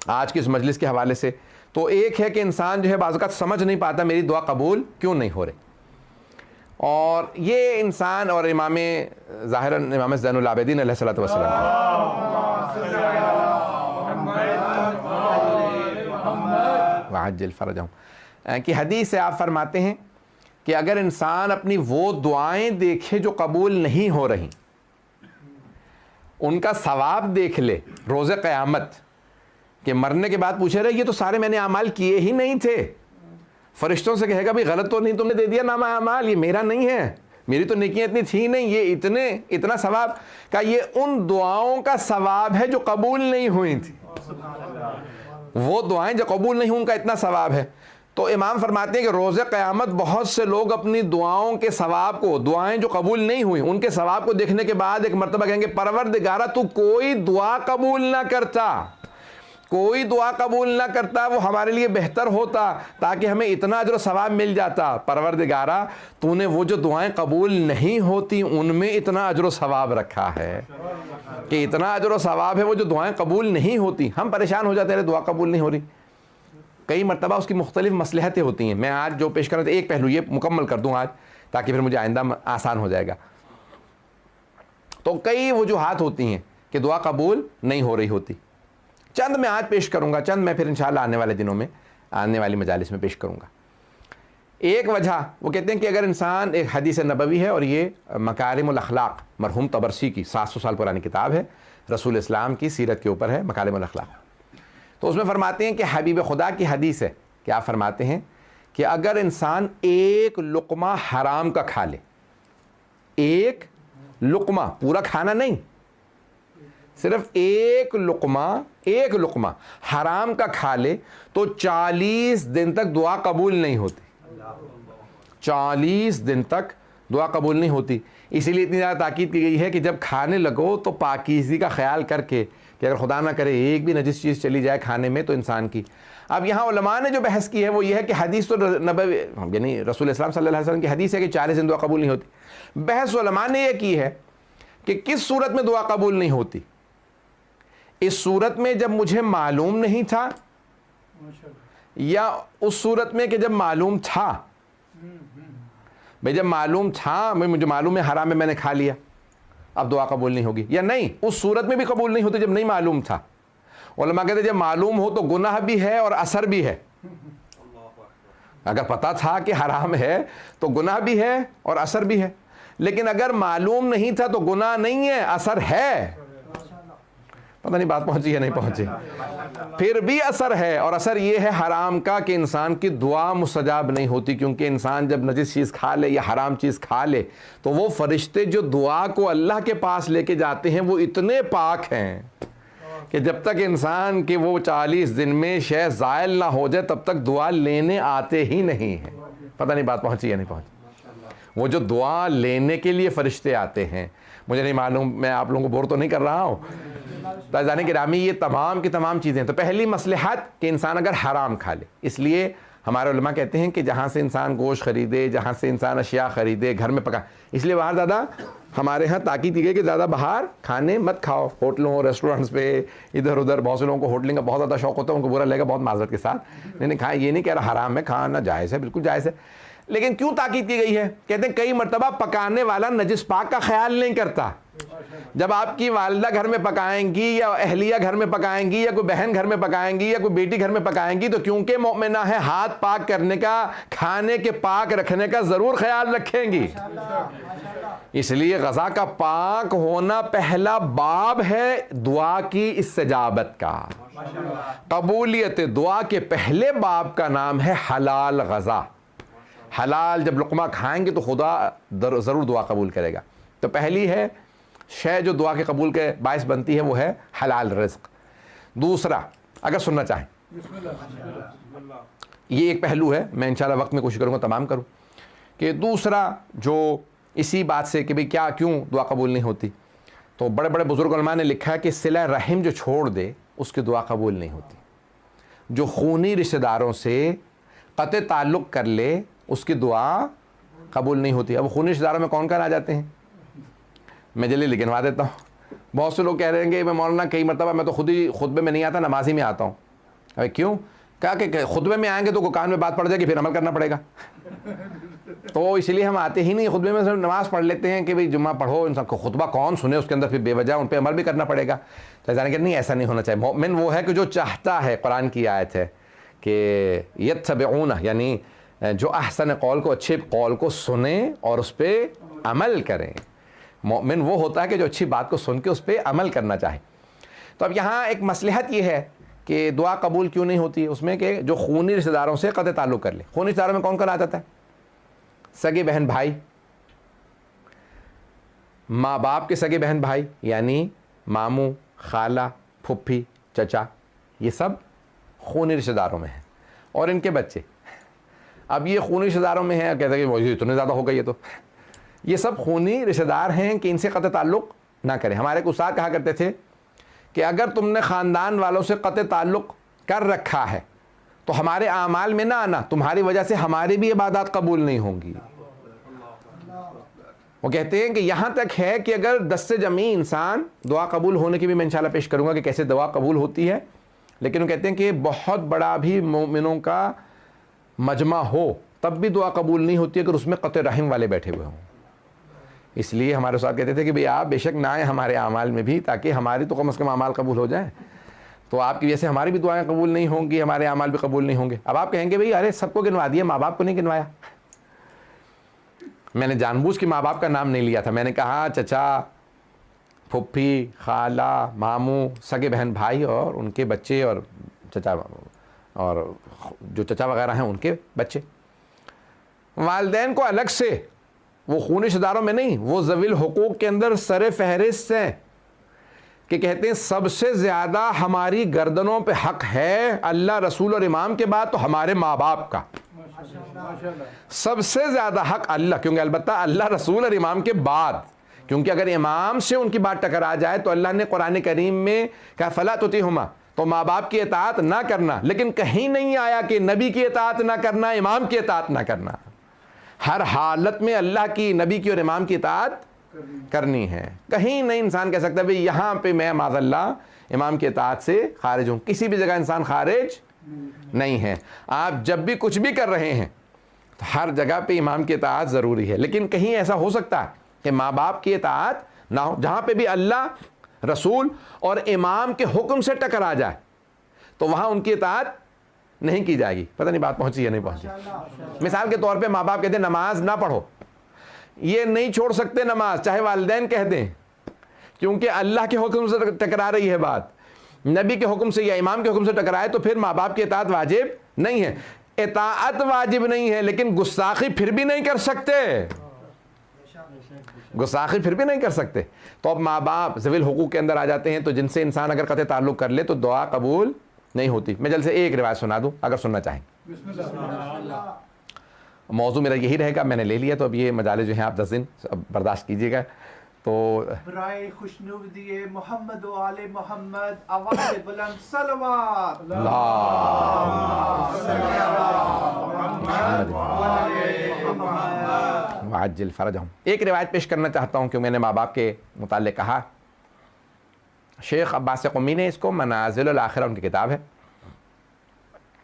آج کی اس مجلس کے حوالے سے. تو ایک ہے کہ انسان جو ہے بعض اوقات سمجھ نہیں پاتا میری دعا قبول کیوں نہیں ہو رہی, اور یہ انسان اور امام ظاہراً امام زین العابدین علیہ الصلوۃ والسلام وعجل فرجہم کی حدیث سے آپ فرماتے ہیں کہ اگر انسان اپنی وہ دعائیں دیکھے جو قبول نہیں ہو رہی, ان کا ثواب دیکھ لے روز قیامت, کہ مرنے کے بعد پوچھے رہے یہ تو سارے میں نے اعمال کیے ہی نہیں تھے, فرشتوں سے کہے گا بھی غلط تو نہیں تم نے دے دیا نامہ اعمال, یہ میرا نہیں ہے, میری تو نیکیاں اتنی تھی نہیں, یہ اتنا ثواب کا, یہ ان دعاؤں کا ثواب ہے جو قبول نہیں ہوئی تھی. وہ دعائیں جو قبول نہیں ہوئی ان کا اتنا ثواب ہے. تو امام فرماتے ہیں کہ روز قیامت بہت سے لوگ اپنی دعاؤں کے ثواب کو, دعائیں جو قبول نہیں ہوئی ان کے ثواب کو دیکھنے کے بعد ایک مرتبہ کہیں گے پروردگارہ تو کوئی دعا قبول نہ کرتا, کوئی دعا قبول نہ کرتا, وہ ہمارے لیے بہتر ہوتا تاکہ ہمیں اتنا اجر و ثواب مل جاتا. پروردگارہ تو نے وہ جو دعائیں قبول نہیں ہوتی ان میں اتنا اجر و ثواب رکھا ہے کہ اتنا اجر و ثواب ہے وہ جو دعائیں قبول نہیں ہوتی. ہم پریشان ہو جاتے ہیں دعا قبول نہیں ہو رہی, کئی مرتبہ اس کی مختلف مصلحتیں ہوتی ہیں. میں آج جو پیش کر رہا تھا ایک پہلو یہ مکمل کر دوں آج تاکہ پھر مجھے آئندہ آسان ہو جائے گا. تو کئی وجوہات ہوتی ہیں کہ دعا قبول نہیں ہو رہی ہوتی. چند میں آج پیش کروں گا, چند میں پھر انشاءاللہ آنے والے دنوں میں آنے والی مجالس میں پیش کروں گا. ایک وجہ وہ کہتے ہیں کہ اگر انسان, ایک حدیث نبوی ہے اور یہ مکارم الاخلاق مرحوم طبرسی کی 700 سال پرانی کتاب ہے, رسول اسلام کی سیرت کے اوپر ہے مکارم الاخلاق. تو اس میں فرماتے ہیں کہ حبیب خدا کی حدیث ہے کہ آپ فرماتے ہیں کہ اگر انسان ایک لقمہ حرام کا کھا لے, ایک لقمہ, پورا کھانا نہیں, صرف ایک لقمہ حرام کا کھا لے تو 40 دن تک دعا قبول نہیں ہوتی. 40 دن تک دعا قبول نہیں ہوتی. اسی لیے اتنی زیادہ تاکید کی گئی ہے کہ جب کھانے لگو تو پاکیزگی کا خیال کر کے کہ اگر خدا نہ کرے ایک بھی نجس چیز چلی جائے کھانے میں تو انسان کی. اب یہاں علماء نے جو بحث کی ہے وہ یہ ہے کہ حدیث تو نبوی یعنی رسول اسلام صلی اللہ علیہ وسلم کی حدیث ہے کہ 40 دن دعا قبول نہیں ہوتی. بحث علماء نے یہ کی ہے کہ کس صورت میں دعا قبول نہیں ہوتی. اس صورت میں جب مجھے معلوم نہیں تھا, یا اس صورت میں کہ جب معلوم تھا. بھئی جب معلوم تھا, مجھے معلوم ہے حرام میں نے کھا لیا, اب دعا قبول نہیں ہوگی. یا نہیں, اس صورت میں بھی قبول نہیں ہوتی جب نہیں معلوم تھا. علماء کہتے ہیں جب معلوم ہو تو گناہ بھی ہے اور اثر بھی ہے. اگر پتا تھا کہ حرام ہے تو گناہ بھی ہے اور اثر بھی ہے, لیکن اگر معلوم نہیں تھا تو گناہ نہیں ہے, اثر ہے. پتہ نہیں بات پہنچی یا نہیں پہنچی. پھر بھی اثر ہے, اور اثر یہ ہے حرام کا کہ انسان کی دعا مستجاب نہیں ہوتی, کیونکہ انسان جب نجس چیز کھا لے یا حرام چیز کھا لے تو وہ فرشتے جو دعا کو اللہ کے پاس لے کے جاتے ہیں وہ اتنے پاک ہیں کہ جب تک انسان کے وہ 40 دن میں شے زائل نہ ہو جائے تب تک دعا لینے آتے ہی نہیں ہیں. پتہ نہیں بات پہنچی یا نہیں پہنچی. وہ جو دعا لینے کے لیے فرشتے آتے ہیں, مجھے نہیں معلوم, میں آپ لوگوں کو بور تو نہیں کر رہا ہوں. تعزیران گرامی, یہ تمام کی تمام چیزیں. تو پہلی مصلحت کہ انسان اگر حرام کھا لے, اس لیے ہمارے علماء کہتے ہیں کہ جہاں سے انسان گوشت خریدے, جہاں سے انسان اشیاء خریدے, گھر میں پکا, اس لیے باہر زیادہ ہمارے ہاں تاکید کی گئی کہ زیادہ باہر کھانے مت کھاؤ. ہوٹلوں, ریسٹورنٹس پہ ادھر ادھر بہت سے لوگوں کو ہوٹلنگ کا بہت زیادہ شوق ہوتا ہے, ان کو برا لگے گا بہت معذرت کے ساتھ. نہیں کھائیں, یہ نہیں کہہ رہا حرام ہے, کھانا جائز ہے, بالکل جائز ہے, لیکن کیوں تاکید کی گئی ہے؟ کہتے ہیں کئی مرتبہ پکانے والا نجس پاک کا خیال نہیں کرتا. جب آپ کی والدہ گھر میں پکائیں گی یا اہلیہ گھر میں پکائیں گی یا کوئی بہن گھر میں پکائیں گی یا کوئی بیٹی گھر میں پکائیں گی تو کیونکہ مومنہ ہے ہاتھ پاک کرنے کا، کھانے کے پاک رکھنے کا ضرور خیال رکھیں گی. اس لیے غذا کا پاک ہونا پہلا باب ہے دعا کی استجابت کا. قبولیت دعا کے پہلے باب کا نام ہے حلال غذا. حلال جب لقمہ کھائیں گے تو خدا ضرور دعا قبول کرے گا. تو پہلی ہے شے جو دعا کے قبول کے باعث بنتی ہے وہ ہے حلال رزق. دوسرا اگر سننا چاہیں یہ ایک پہلو ہے، میں انشاءاللہ وقت میں کوشش کروں گا تمام کروں، کہ دوسرا جو اسی بات سے کہ بھئی کیا کیوں دعا قبول نہیں ہوتی، تو بڑے بڑے بزرگ علماء نے لکھا ہے کہ صلہ رحم جو چھوڑ دے اس کی دعا قبول نہیں ہوتی. جو خونی رشتہ داروں سے قطع تعلق کر لے اس کی دعا قبول نہیں ہوتی. اب خونی رشتہ داروں میں کون کون آ جاتے ہیں؟ میں جلدی گنوا دیتا ہوں. بہت سے لوگ کہہ رہے ہیں کہ میں مولانا کئی مرتبہ میں تو خود ہی خطبے میں نہیں آتا، نمازی میں آتا ہوں. ابھی کیوں؟ کہا کہ خطبے میں آئیں گے تو کان میں بات پڑ جائے گی، پھر عمل کرنا پڑے گا. تو اس لیے ہم آتے ہی نہیں، خطبے میں صرف نماز پڑھ لیتے ہیں کہ بھئی جمعہ پڑھو، انسان کو خطبہ کون سنے اس کے اندر پھر بے وجہ ان پہ عمل بھی کرنا پڑے گا. تو کہ نہیں ایسا نہیں ہونا چاہیے. مومن وہ ہے کہ جو چاہتا ہے، قرآن کی آیت ہے کہ یتبعون، یعنی جو احسن قول کو، اچھے قول کو سنیں اور اس پہ عمل کریں. مومن وہ ہوتا ہے کہ جو اچھی بات کو سن کے اس پہ عمل کرنا چاہے. تو اب یہاں ایک مصلحت یہ ہے کہ دعا قبول کیوں نہیں ہوتی اس میں کہ جو خونی رشتہ داروں سے قطع تعلق کر لے. خونی رشتہ داروں میں کون کون آ جاتا ہے؟ سگے بہن بھائی، ماں باپ کے سگے بہن بھائی یعنی ماموں، خالہ، پھپھی، چچا، یہ سب خونی رشتہ داروں میں ہیں، اور ان کے بچے. اب یہ خونی رشتہ داروں میں ہیں، کہتے ہیں کہ وہ اتنے زیادہ ہو گئی ہے، تو یہ سب خونی رشتہ دار ہیں کہ ان سے قطع تعلق نہ کریں. ہمارے ایک استاد کہا کرتے تھے کہ اگر تم نے خاندان والوں سے قطع تعلق کر رکھا ہے تو ہمارے اعمال میں نہ آنا، تمہاری وجہ سے ہماری بھی عبادات قبول نہیں ہوں گی. وہ کہتے ہیں کہ یہاں تک ہے کہ اگر دست جمعی انسان، دعا قبول ہونے کی بھی میں انشاءاللہ پیش کروں گا کہ کیسے دعا قبول ہوتی ہے، لیکن وہ کہتے ہیں کہ بہت بڑا بھی مومنوں کا مجمع ہو تب بھی دعا قبول نہیں ہوتی اگر اس میں قطع رحم والے بیٹھے ہوئے ہوں. اس لیے ہمارے استاد کہتے تھے کہ بھئی آپ بے شک نہ آئیں ہمارے اعمال میں بھی، تاکہ ہماری تو کم از کم اعمال قبول ہو جائیں. تو آپ کی وجہ سے ہماری بھی دعائیں قبول نہیں ہوں گی، ہمارے اعمال بھی قبول نہیں ہوں گے. اب آپ کہیں گے بھئی ارے سب کو گنوا دیا، ماں باپ کو نہیں گنوایا. میں نے جان بوجھ کے ماں باپ کا نام نہیں لیا تھا، میں نے کہا چچا، پھپھی، خالہ، ماموں، سگے بہن بھائی اور ان کے بچے، اور چچا اور جو چچا وغیرہ ہیں ان کے بچے. والدین کو الگ سے، وہ خونی رشتہ داروں میں نہیں، وہ ذوی الحقوق کے اندر سر فہرست ہیں کہ کہتے ہیں سب سے زیادہ ہماری گردنوں پہ حق ہے اللہ، رسول اور امام کے بعد تو ہمارے ماں باپ کا. سب سے زیادہ حق اللہ، کیونکہ البتہ اللہ، رسول اور امام کے بعد، کیونکہ اگر امام سے ان کی بات ٹکرا جائے تو اللہ نے قرآن کریم میں کہا فلا تطیعہما، تو ماں باپ کی اطاعت نہ کرنا. لیکن کہیں نہیں آیا کہ نبی کی اطاعت نہ کرنا، امام کی اطاعت نہ کرنا. ہر حالت میں اللہ کی، نبی کی اور امام کی اطاعت کرنی ہے. کہیں نہیں انسان کہہ سکتا بھئی یہاں پہ میں معاذ اللہ امام کی اطاعت سے خارج ہوں. کسی بھی جگہ انسان خارج نہیں ہے. آپ جب بھی کچھ بھی کر رہے ہیں تو ہر جگہ پہ امام کی اطاعت ضروری ہے. لیکن کہیں ایسا ہو سکتا ہے کہ ماں باپ کی اطاعت نہ ہو، جہاں پہ بھی اللہ، رسول اور امام کے حکم سے ٹکرا جائے تو وہاں ان کی اطاعت نہیں کی جائے گی. پتہ نہیں بات پہنچی یا نہیں پہنچی. مثال کے طور پہ ماں باپ کہتے ہیں نماز نہ پڑھو، یہ نہیں چھوڑ سکتے نماز، چاہے والدین کہہ دیں، کیونکہ اللہ کے حکم سے ٹکرا رہی ہے بات. نبی کے حکم سے یا امام کے حکم سے ٹکرائے تو پھر ماں باپ کی اطاعت واجب نہیں ہے. اطاعت واجب نہیں ہے لیکن گستاخی پھر بھی نہیں کر سکتے، گستاخی پھر بھی نہیں کر سکتے. تو اب ماں باپ ذوی الحقوق کے اندر آ جاتے ہیں، تو جن سے انسان اگر قطع تعلق کر لے تو دعا قبول نہیں ہوتی. میں جلد سے ایک روایت سنا دوں اگر سننا چاہیں. موضوع میرا یہی رہے گا، میں نے لے لیا تو اب یہ مجالس جو ہیں آپ 10 دن برداشت کیجیے گا. تو برائے خوشنودی محمد و آل محمد آواز بلند صلوات. وعجل فرجہم. ایک روایت پیش کرنا چاہتا ہوں کہ میں نے ماں باپ کے متعلق کہا. شیخ عباس قمی نے اس کو منازل الاخرہ ان کی کتاب ہے،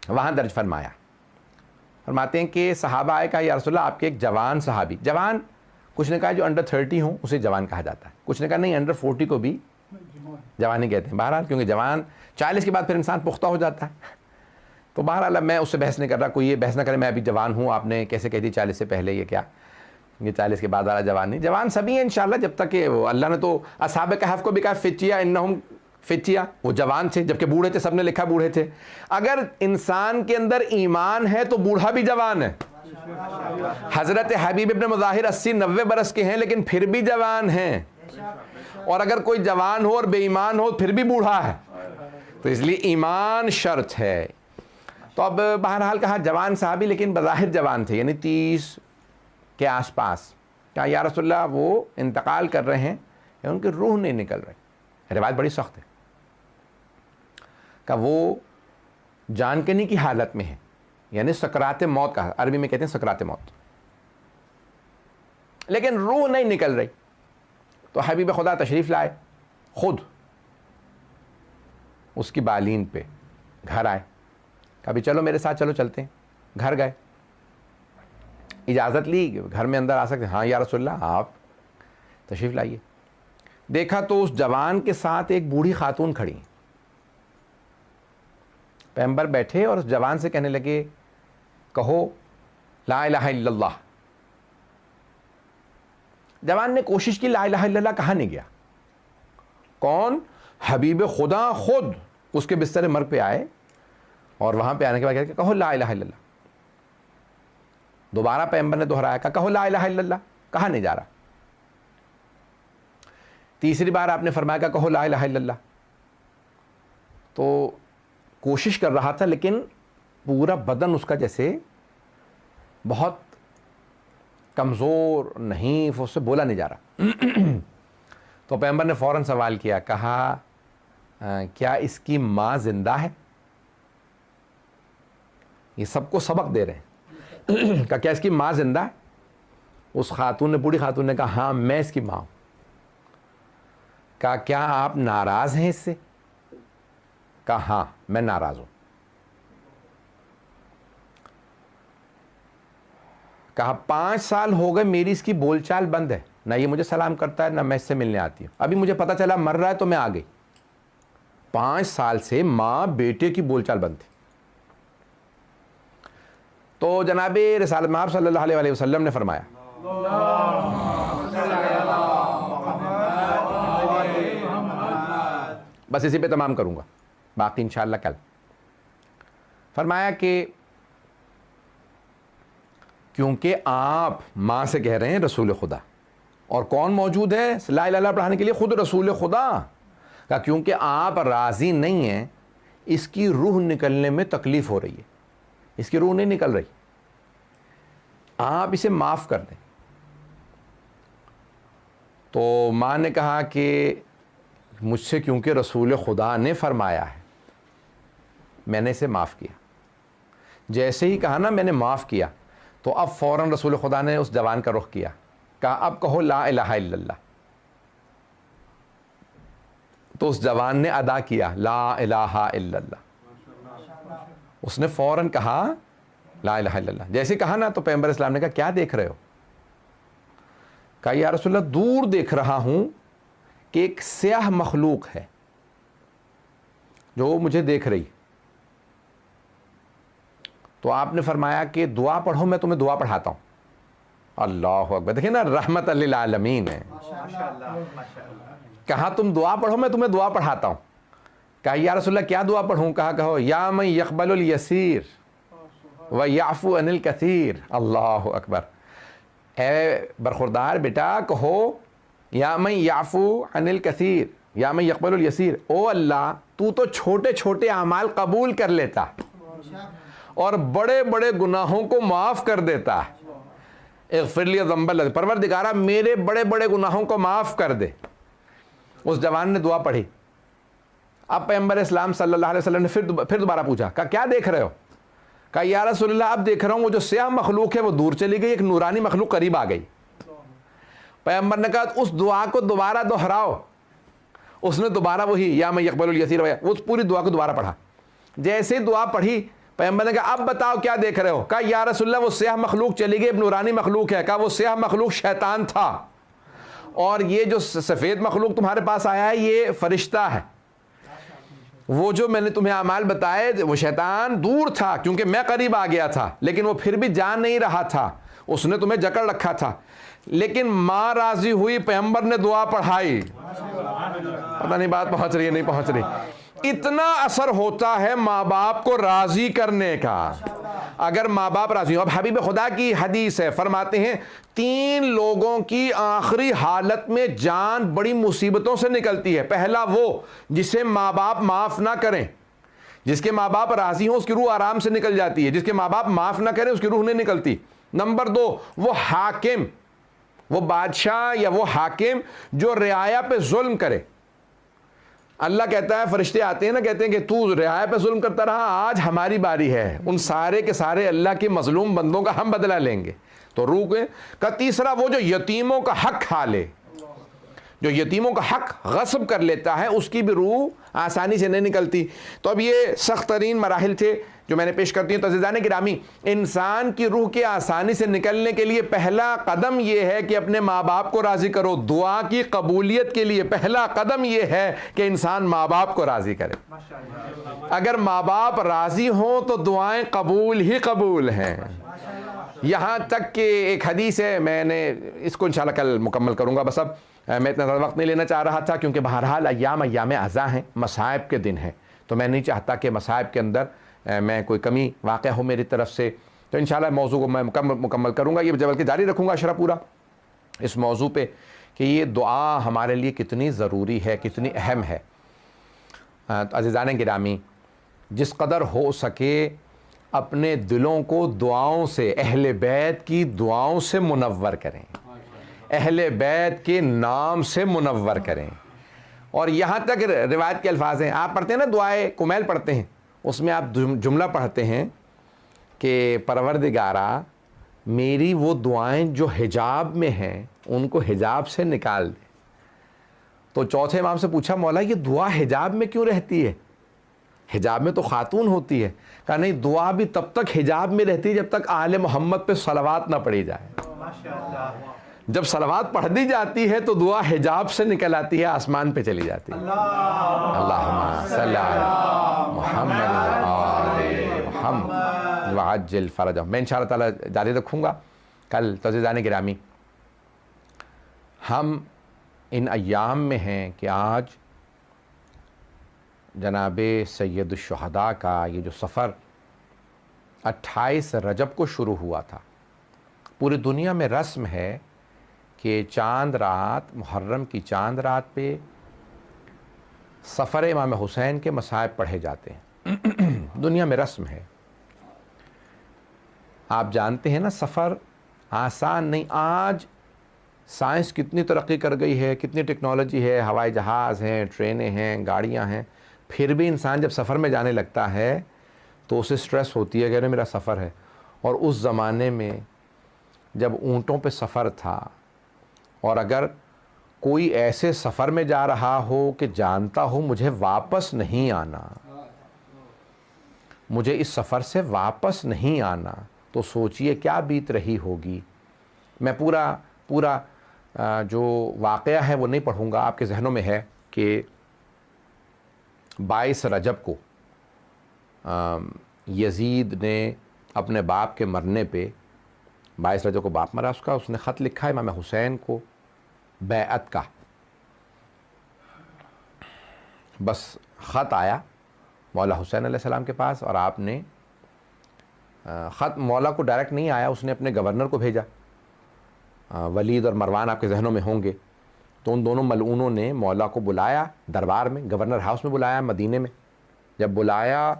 وہاں درج فرمایا فرماتے ہیں کہ صحابہ آئے کہا یا رسول اللہ آپ کے ایک جوان صحابی, جوان کچھ نے کہا جو انڈر 30 ہوں اسے جوان کہا جاتا ہے, کچھ نے کہا نہیں انڈر 40 کو بھی جوان ہی کہتے ہیں, بہرحال کیونکہ جوان 40 کے بعد پھر انسان پختہ ہو جاتا ہے. تو بہرحال میں اس سے بحث نہیں کر رہا, کوئی یہ بحث نہ کرے میں ابھی جوان ہوں, آپ نے کیسے کہہ دی 40 سے پہلے, یہ کیا, یہ 40 کے بعد والا جوان نہیں, جوان سبھی ہیں انشاءاللہ, جب تک کہ اللہ نے تو اصحاب کہف کو بھی کہا فتیا انہم فتیا, وہ جوان تھے جبکہ بوڑھے تھے, سب نے لکھا بوڑھے تھے. اگر انسان کے اندر ایمان ہے تو بوڑھا بھی جوان ہے. حضرت حبیب ابن مظاہر 80-90 برس کے ہیں لیکن پھر بھی جوان ہیں, اور اگر کوئی جوان ہو اور بے ایمان ہو پھر بھی بوڑھا ہے, تو اس لیے ایمان شرط ہے. تو اب بہرحال کہا جوان صحابی لیکن بظاہر جوان تھے, یعنی 30 کے آس پاس. کہا یا رسول اللہ وہ انتقال کر رہے ہیں یا ان کی روح نہیں نکل رہی, روایت بڑی سخت ہے. کہا وہ جان کنی کی حالت میں ہے, یعنی سکرات موت کا, عربی میں کہتے ہیں سکرات موت, لیکن روح نہیں نکل رہی. تو حبیب خدا تشریف لائے, خود اس کی بالین پہ گھر آئے, کبھی چلو میرے ساتھ چلو چلتے ہیں. گھر گئے, اجازت لی گھر میں اندر آ سکتے, ہاں یا رسول اللہ آپ تشریف لائیے. دیکھا تو اس جوان کے ساتھ ایک بوڑھی خاتون کھڑی, پیغمبر بیٹھے اور اس جوان سے کہنے لگے کہو لا الہ الا اللہ. جوان نے کوشش کی, لا الہ الا اللہ کہا نہیں گیا. کون؟ حبیب خدا خود اس کے بستر مرگ پہ آئے, اور وہاں پہ آنے کے بعد کہا کہو لا الہ الا اللہ. دوبارہ پیغمبر نے دہرایا, کہو لا الہ الا اللہ, کہا نہیں جا رہا. تیسری بار آپ نے فرمایا کہو لا الہ الا اللہ. تو کوشش کر رہا تھا لیکن پورا بدن اس کا جیسے بہت کمزور, نہیں, اس سے بولا نہیں جا رہا. تو پیغمبر نے فوراً سوال کیا, کہا کیا اس کی ماں زندہ ہے؟ یہ سب کو سبق دے رہے ہیں. کہا کیا اس کی ماں زندہ ہے؟ اس خاتون نے, بوڑھی خاتون نے کہا ہاں میں اس کی ماں ہوں. کہا کیا آپ ناراض ہیں اس سے؟ کہا ہاں میں ناراض ہوں. کہا 5 سال ہو گئے میری اس کی بول چال بند ہے, نہ یہ مجھے سلام کرتا ہے نہ میں اس سے ملنے آتی ہوں. ابھی مجھے پتا چلا مر رہا ہے تو میں آ گئی. 5 سال سے ماں بیٹے کی بول چال بند تھی. تو جناب رسالت مآب صلی اللہ علیہ وسلم نے فرمایا بس اسی پہ تمام کروں گا, باقی انشاءاللہ کل. فرمایا کہ کیونکہ آپ ماں سے کہہ رہے ہیں رسول خدا, اور کون موجود ہے لا الہ الا اللہ پڑھانے کے لیے؟ خود رسول خدا. کہا کیونکہ آپ راضی نہیں ہیں, اس کی روح نکلنے میں تکلیف ہو رہی ہے, اس کی روح نہیں نکل رہی, آپ اسے معاف کر دیں. تو ماں نے کہا کہ مجھ سے کیونکہ رسول خدا نے فرمایا ہے میں نے اسے معاف کیا. جیسے ہی کہا نا میں نے معاف کیا, تو اب فوراً رسول خدا نے اس جوان کا رخ کیا, کہا اب کہو لا الہ الا اللہ. تو اس جوان نے ادا کیا لا الہ الا اللہ, اس نے فوراً کہا لا الہ الا اللہ. جیسے کہا نا تو پیغمبر اسلام نے کہا کیا دیکھ رہے ہو؟ کہا یا رسول اللہ دور دیکھ رہا ہوں کہ ایک سیاہ مخلوق ہے جو مجھے دیکھ رہی. تو آپ نے فرمایا کہ دعا پڑھو, میں تمہیں دعا پڑھاتا ہوں. اللہ اکبر, دیکھیں نا رحمت للعالمین ہے. کہا تم دعا پڑھو میں تمہیں دعا پڑھاتا ہوں. کہا یا رسول اللہ کیا دعا پڑھوں؟ کہو یا من یقبل الیسیر ویعفو عن الکثیر. اللہ اکبر, اے برخوردار بیٹا کہو یا من یعفو عن الکثیر یا من یقبل الیسیر, او اللہ تو چھوٹے چھوٹے اعمال قبول کر لیتا اور بڑے بڑے گناہوں کو معاف کر دیتا. اغفر لی ذنب الذی, پروردگارا میرے بڑے بڑے گناہوں کو معاف کر دے. اس جوان نے دعا پڑھی. اب پیغمبر اسلام صلی اللہ علیہ وسلم نے پھر دوبارہ پوچھا, کہا کیا دیکھ رہے ہو؟ کہا یا رسول اللہ اب دیکھ رہا ہوں وہ جو سیاہ مخلوق ہے وہ دور چلی گئی, ایک نورانی مخلوق قریب آ گئی. پیغمبر نے کہا اس دعا کو دوبارہ دہراؤ. اس نے دوبارہ وہی یا من یقبل الیسیر, اس پوری دعا کو دوبارہ پڑھا. جیسے دعا پڑھی پیغمبر نے کہا اب بتاؤ کیا دیکھ رہے ہو؟ کہا یا رسول اللہ وہ سیاہ مخلوق چلی گئی نورانی مخلوق ہے. کہا وہ سیاہ مخلوق شیطان تھا اور یہ جو سفید مخلوق تمہارے پاس آیا ہے یہ فرشتہ ہے. وہ جو میں نے تمہیں اعمال بتائے وہ شیطان دور تھا کیونکہ میں قریب آ گیا تھا, لیکن وہ پھر بھی جان نہیں رہا تھا, اس نے تمہیں جکڑ رکھا تھا. لیکن ماں راضی ہوئی, پیغمبر نے دعا پڑھائی. پتہ نہیں بات پہنچ رہی ہے نہیں پہنچ رہی. اتنا اثر ہوتا ہے ماں باپ کو راضی کرنے کا. اگر ماں باپ راضی ہو. اب حبیب خدا کی حدیث ہے, فرماتے ہیں 3 لوگوں کی آخری حالت میں جان بڑی مصیبتوں سے نکلتی ہے. پہلا وہ جسے ماں باپ معاف نہ کریں, جس کے ماں باپ راضی ہوں اس کی روح آرام سے نکل جاتی ہے, جس کے ماں باپ معاف نہ کریں اس کی روح نہیں نکلتی. نمبر 2 وہ حاکم, وہ بادشاہ یا وہ حاکم جو رعایا پہ ظلم کرے. اللہ کہتا ہے, فرشتے آتے ہیں نا, کہتے ہیں کہ تو رعایا پہ ظلم کرتا رہا, آج ہماری باری ہے, ان سارے کے سارے اللہ کے مظلوم بندوں کا ہم بدلہ لیں گے. تو روح کا تیسرا وہ جو یتیموں کا حق کھا لے, جو یتیموں کا حق غصب کر لیتا ہے, اس کی بھی روح آسانی سے نہیں نکلتی. تو اب یہ سخت ترین مراحل تھے جو میں نے پیش کرتی ہوں. تو عزیزان گرامی, انسان کی روح کے آسانی سے نکلنے کے لیے پہلا قدم یہ ہے کہ اپنے ماں باپ کو راضی کرو. دعا کی قبولیت کے لیے پہلا قدم یہ ہے کہ انسان ماں باپ کو راضی کرے. اگر ماں باپ راضی ہوں تو دعائیں قبول ہی قبول ہیں. یہاں تک کہ ایک حدیث ہے, میں نے اس کو انشاءاللہ کل مکمل کروں گا, بس اب میں اتنا زیادہ وقت نہیں لینا چاہ رہا تھا کیونکہ بہرحال ایام اعضاء ہیں, مصائب کے دن ہیں, تو میں نہیں چاہتا کہ مصائب کے اندر میں کوئی کمی واقع ہو میری طرف سے. تو انشاءاللہ موضوع کو میں مکمل کروں گا, یہ بلکہ جاری رکھوں گا اشرا پورا اس موضوع پہ کہ یہ دعا ہمارے لیے کتنی ضروری ہے, کتنی اہم ہے. عزیزان گرامی, جس قدر ہو سکے اپنے دلوں کو دعاؤں سے, اہل بیت کی دعاؤں سے منور کریں, اہل بیت کے نام سے منور کریں. اور یہاں تک روایت کے الفاظ ہیں, آپ پڑھتے ہیں نا دعائے کمیل پڑھتے ہیں, اس میں آپ جملہ پڑھتے ہیں کہ پروردگارا میری وہ دعائیں جو حجاب میں ہیں ان کو حجاب سے نکال دے. تو چوتھے امام سے پوچھا مولا یہ دعا حجاب میں کیوں رہتی ہے؟ حجاب میں تو خاتون ہوتی ہے. کہا نہیں, دعا بھی تب تک حجاب میں رہتی ہے جب تک آل محمد پہ صلوات نہ پڑھی جائے. جب صلوات پڑھ دی جاتی ہے تو دعا حجاب سے نکل آتی ہے, آسمان پہ چلی جاتی ہے. اللہم صلی علی محمد آل محمد وعجل فرجہم. میں انشاءاللہ تعالی جاری رکھوں گا کل. تو عزیزان گرامی, ہم ان ایام میں ہیں کہ آج جناب سید الشہداء کا یہ جو سفر 28 رجب کو شروع ہوا تھا, پوری دنیا میں رسم ہے کہ چاند رات, محرم کی چاند رات پہ سفر امام حسین کے مصائب پڑھے جاتے ہیں. دنیا میں رسم ہے. آپ جانتے ہیں نا سفر آسان نہیں. آج سائنس کتنی ترقی کر گئی ہے, کتنی ٹیکنالوجی ہے, ہوائی جہاز ہیں, ٹرینیں ہیں, گاڑیاں ہیں, پھر بھی انسان جب سفر میں جانے لگتا ہے تو اسے سٹریس ہوتی ہے کہ میرا سفر ہے. اور اس زمانے میں جب اونٹوں پہ سفر تھا, اور اگر کوئی ایسے سفر میں جا رہا ہو کہ جانتا ہو مجھے واپس نہیں آنا, مجھے اس سفر سے واپس نہیں آنا, تو سوچئے کیا بیت رہی ہوگی. میں پورا جو واقعہ ہے وہ نہیں پڑھوں گا, آپ کے ذہنوں میں ہے کہ 22 رجب کو یزید نے اپنے باپ کے مرنے پہ, 22 رجب کو باپ مرا اس نے خط لکھا امام حسین کو بیعت کا. بس خط آیا مولا حسین علیہ السلام کے پاس, اور آپ نے خط مولا کو ڈائریکٹ نہیں آیا, اس نے اپنے گورنر کو بھیجا. ولید اور مروان آپ کے ذہنوں میں ہوں گے. تو ان دونوں ملعونوں نے مولا کو بلایا دربار میں, گورنر ہاؤس میں بلایا مدینے میں. جب بلایا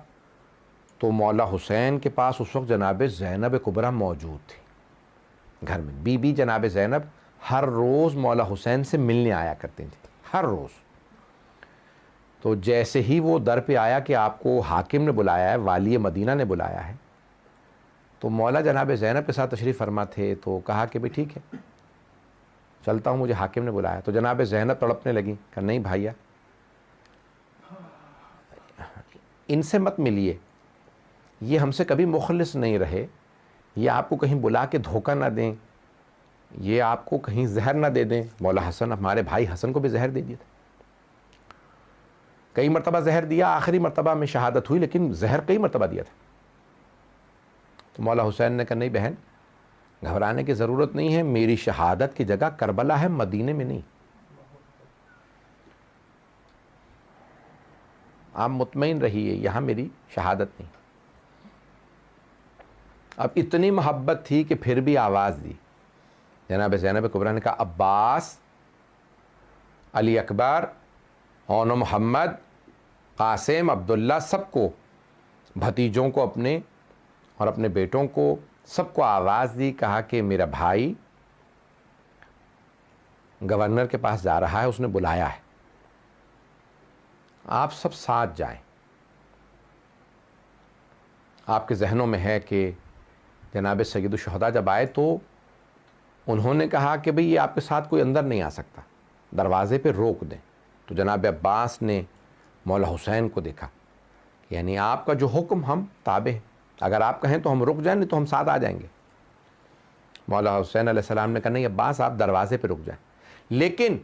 تو مولا حسین کے پاس اس وقت جناب زینب کبریٰ موجود تھی گھر میں. بی بی جناب زینب ہر روز مولا حسین سے ملنے آیا کرتی تھی, ہر روز. تو جیسے ہی وہ در پہ آیا کہ آپ کو حاکم نے بلایا ہے, والی مدینہ نے بلایا ہے, تو مولا جناب زینب کے ساتھ تشریف فرما تھے. تو کہا کہ بھئی ٹھیک ہے چلتا ہوں, مجھے حاکم نے بلایا. تو جناب زینب تڑپنے لگی, کہ نہیں بھائیا ان سے مت ملیے, یہ ہم سے کبھی مخلص نہیں رہے، یہ آپ کو کہیں بلا کے دھوکہ نہ دیں، یہ آپ کو کہیں زہر نہ دے دیں۔ مولا حسن، ہمارے بھائی حسن کو بھی زہر دے دیا تھا، کئی مرتبہ زہر دیا، آخری مرتبہ میں شہادت ہوئی، لیکن زہر کئی مرتبہ دیا تھا۔ تو مولا حسین نے کہا نہیں بہن، گھبرانے کی ضرورت نہیں ہے، میری شہادت کی جگہ کربلا ہے، مدینے میں نہیں، آپ مطمئن رہیے، یہاں میری شہادت نہیں۔ اب اتنی محبت تھی کہ پھر بھی آواز دی، جناب زینب کبریٰ نے کہا عباس، علی اکبر، اون محمد، قاسم، عبداللہ، سب کو، بھتیجوں کو اپنے اور اپنے بیٹوں کو، سب کو آواز دی، کہا کہ میرا بھائی گورنر کے پاس جا رہا ہے، اس نے بلایا ہے، آپ سب ساتھ جائیں۔ آپ کے ذہنوں میں ہے کہ جناب سید الشہداء جب آئے تو انہوں نے کہا کہ بھئی یہ آپ کے ساتھ کوئی اندر نہیں آ سکتا، دروازے پہ روک دیں۔ تو جناب عباس نے مولا حسین کو دیکھا، یعنی آپ کا جو حکم ہم تابع ہیں، اگر آپ کہیں تو ہم رک جائیں، نہیں تو ہم ساتھ آ جائیں گے۔ مولا حسین علیہ السلام نے کہا نہیں عباس، آپ دروازے پہ رک جائیں، لیکن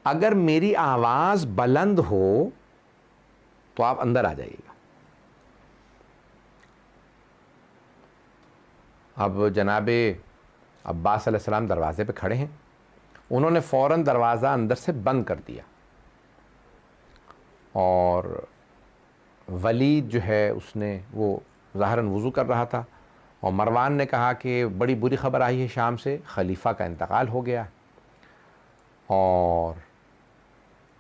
اگر میری آواز بلند ہو تو آپ اندر آ جائیے گا۔ اب جناب عباس علیہ السلام دروازے پہ کھڑے ہیں، انہوں نے فوراً دروازہ اندر سے بند کر دیا، اور ولید جو ہے اس نے، وہ ظاہراً وضو کر رہا تھا، اور مروان نے کہا کہ بڑی بری خبر آئی ہے شام سے، خلیفہ کا انتقال ہو گیا، اور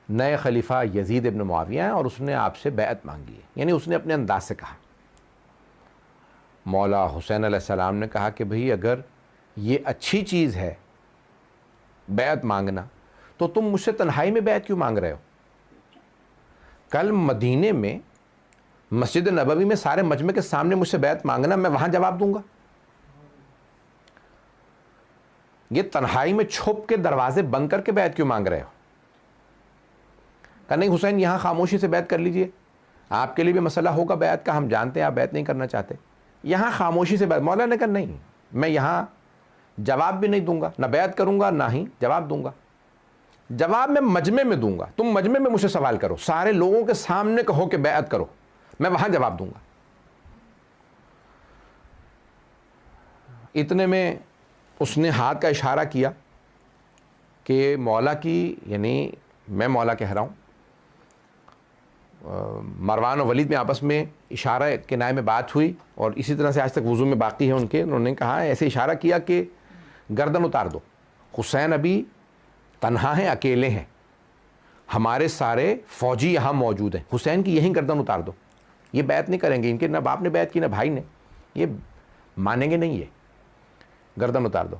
نئے خلیفہ یزید ابن معاویہ ہیں، اور اس نے آپ سے بیعت مانگی ہے، یعنی اس نے اپنے انداز سے کہا۔ مولا حسین علیہ السلام نے کہا کہ بھئی اگر یہ اچھی چیز ہے بیعت مانگنا، تو تم مجھ سے تنہائی میں بیعت کیوں مانگ رہے ہو؟ کل مدینے میں مسجد نبوی میں سارے مجمع کے سامنے مجھ سے بیعت مانگنا، میں وہاں جواب دوں گا، یہ تنہائی میں چھپ کے دروازے بند کر کے بیعت کیوں مانگ رہے ہو؟ کہ نہیں حسین، یہاں خاموشی سے بیعت کر لیجئے، آپ کے لیے بھی مسئلہ ہوگا بیعت کا، ہم جانتے ہیں آپ بیعت نہیں کرنا چاہتے، یہاں خاموشی سے بیعت۔ مولا نے کہا نہیں، میں یہاں جواب بھی نہیں دوں گا، نہ بیعت کروں گا نہ ہی جواب دوں گا، جواب میں مجمع میں دوں گا، تم مجمع میں مجھ سے سوال کرو، سارے لوگوں کے سامنے کہو کہ بیعت کرو، میں وہاں جواب دوں گا۔ اتنے میں اس نے ہاتھ کا اشارہ کیا کہ مولا کی، یعنی میں مولا کہہ رہا ہوں، مروان اور ولید میں آپس میں اشارہ کنائے میں بات ہوئی، اور اسی طرح سے آج تک وضو میں باقی ہے ان کے، انہوں نے کہا ایسے اشارہ کیا کہ گردن اتار دو، حسین ابھی تنہا ہیں، اکیلے ہیں، ہمارے سارے فوجی یہاں موجود ہیں، حسین کی یہیں گردن اتار دو، یہ بیعت نہیں کریں گے، ان کے نہ باپ نے بیعت کی نہ بھائی نے، یہ مانیں گے نہیں، یہ گردن اتار دو۔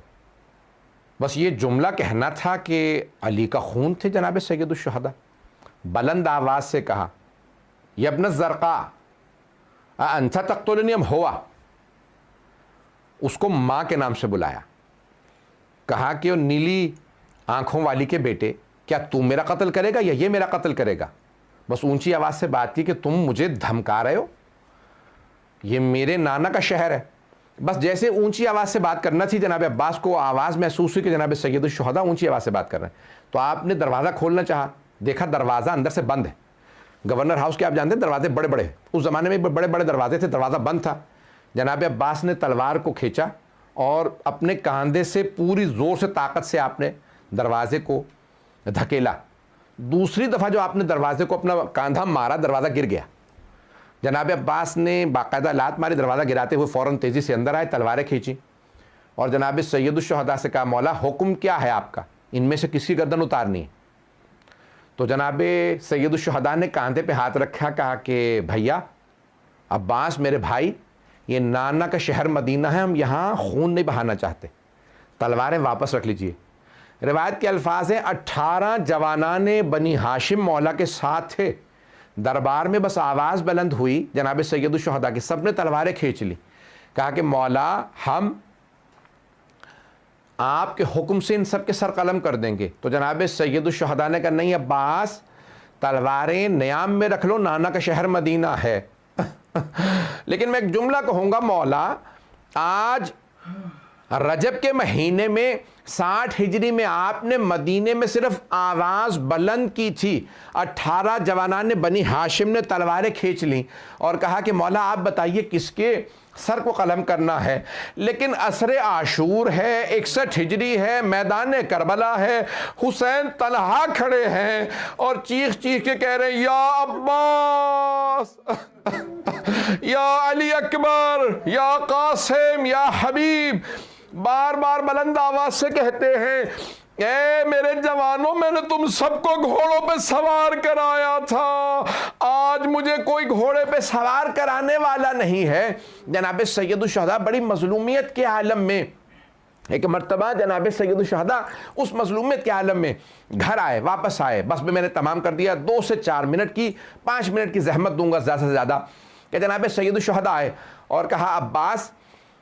بس یہ جملہ کہنا تھا کہ علی کا خون تھے جناب سید الشہداء، بلند آواز سے کہا یا ابن الزرقاء انت تقتلنی ام ہوا، اس کو ماں کے نام سے بلایا، کہا کہ وہ نیلی آنکھوں والی کے بیٹے، کیا تم میرا قتل کرے گا یا یہ میرا قتل کرے گا؟ بس اونچی آواز سے بات کی کہ تم مجھے دھمکا رہے ہو، یہ میرے نانا کا شہر ہے۔ بس جیسے اونچی آواز سے بات کرنا تھی، جناب عباس کو آواز محسوس ہوئی کہ جناب سید الشہداء اونچی آواز سے بات کر رہے ہیں، تو آپ نے دروازہ کھولنا چاہا، دیکھا دروازہ اندر سے بند ہے۔ گورنر ہاؤس کے آپ جانتے ہیں دروازے بڑے بڑے، اس زمانے میں بڑے بڑے دروازے تھے، دروازہ بند تھا۔ جناب عباس نے تلوار کو کھینچا اور اپنے کاندھے سے پوری زور سے طاقت سے آپ نے دروازے کو دھکیلا، دوسری دفعہ جو آپ نے دروازے کو اپنا کاندھا مارا، دروازہ گر گیا۔ جناب عباس نے باقاعدہ لات ماری، دروازہ گراتے ہوئے فوراً تیزی سے اندر آئے، تلواریں کھینچی، اور جناب سید الشہداء سے کہا مولا حکم کیا ہے آپ کا، ان میں سے کسی کی گردن اتارنی ہے؟ تو جناب سید الشہداء نے کاندھے پہ ہاتھ رکھا، کہا کہ بھیا عباس میرے بھائی، یہ نانا کا شہر مدینہ ہے، ہم یہاں خون نہیں بہانا چاہتے، تلواریں واپس رکھ لیجئے۔ روایت کے الفاظ ہیں 18 جوانان بنی ہاشم مولا کے ساتھ تھے، دربار میں بس آواز بلند ہوئی جناب سید الشہداء کی، سب نے تلواریں کھینچ لی، کہا کہ مولا ہم آپ کے حکم سے ان سب کے سر قلم کر دیں گے۔ تو جناب سید الشہداء نے کہا نہیں عباس، تلواریں نیام میں رکھ لو، نانا کا شہر مدینہ ہے، لیکن میں ایک جملہ کہوں گا، مولا آج رجب کے مہینے میں 60 ہجری میں آپ نے مدینے میں صرف آواز بلند کی تھی، 18 جوانان بنی ہاشم نے تلواریں کھینچ لیں اور کہا کہ مولا آپ بتائیے کس کے سر کو قلم کرنا ہے، لیکن عصر عاشور ہے، 61 ہجری ہے، میدان کربلا ہے، حسین تنہا کھڑے ہیں اور چیخ چیخ کے کہہ رہے ہیں یا عباس یا علی اکبر یا قاسم یا حبیب، بار بار بلند آواز سے کہتے ہیں اے میرے جوانوں، میں نے تم سب کو گھوڑوں پہ سوار کرایا تھا، آج مجھے کوئی گھوڑے پہ سوار کرانے والا نہیں ہے۔ جناب سید الشہداء بڑی مظلومیت کے عالم میں، ایک مرتبہ جناب سید الشہداء اس مظلومیت کے عالم میں گھر آئے، واپس آئے، بس میں نے تمام کر دیا، 2 سے 4 منٹ کی 5 منٹ کی زحمت دوں گا زیادہ سے زیادہ، کہ جناب سید الشہداء آئے اور کہا عباس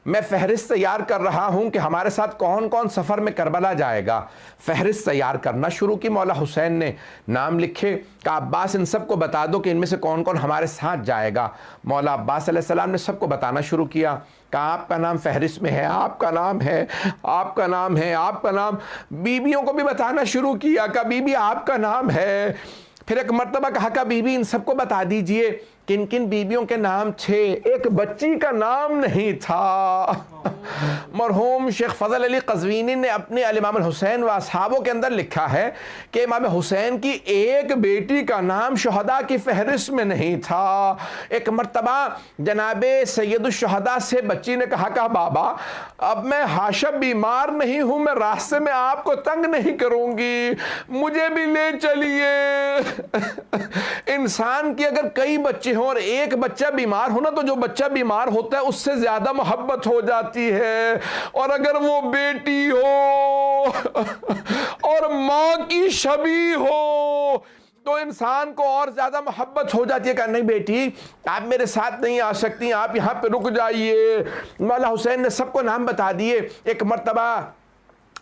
میں فہرست تیار کر رہا ہوں کہ ہمارے ساتھ کون کون سفر میں کربلا جائے گا۔ فہرست تیار کرنا شروع کی، مولا حسین نے نام لکھے، کہا عباس ان سب کو بتا دو کہ ان میں سے کون کون ہمارے ساتھ جائے گا۔ مولا عباس علیہ السلام نے سب کو بتانا شروع کیا، کہا آپ کا نام فہرست میں ہے، آپ کا نام ہے، آپ کا نام ہے، آپ کا نام۔ بیویوں کو بھی بتانا شروع کیا، کہا بی بی آپ کا نام ہے۔ پھر ایک مرتبہ کہا کہ بی بی ان سب کو بتا دیجئے کن کن بیویوں کے نام تھے، ایک بچی کا نام نہیں تھا۔ مرحوم شیخ فضل علی قزوینی نے اپنے الامام الحسین و اصحابوں کے اندر لکھا ہے کہ امام حسین کی ایک بیٹی کا نام شہداء کی فہرست میں نہیں تھا۔ ایک مرتبہ جناب سید الشہداء سے بچی نے کہا کہ بابا اب میں حاشا بیمار نہیں ہوں، میں راستے میں آپ کو تنگ نہیں کروں گی، مجھے بھی لے چلیے۔ انسان کی اگر کئی بچے ہوں اور ایک بچہ بیمار ہو نا، تو جو بچہ بیمار ہوتا ہے اس سے زیادہ محبت ہو جاتی ہے، اور اگر وہ بیٹی ہو اور ماں کی شبیہ ہو تو انسان کو اور زیادہ محبت ہو جاتی ہے کہ نہیں بیٹی آپ میرے ساتھ نہیں آ سکتی، آپ یہاں پہ رک جائیے۔ مولا حسین نے سب کو نام بتا دیے۔ ایک مرتبہ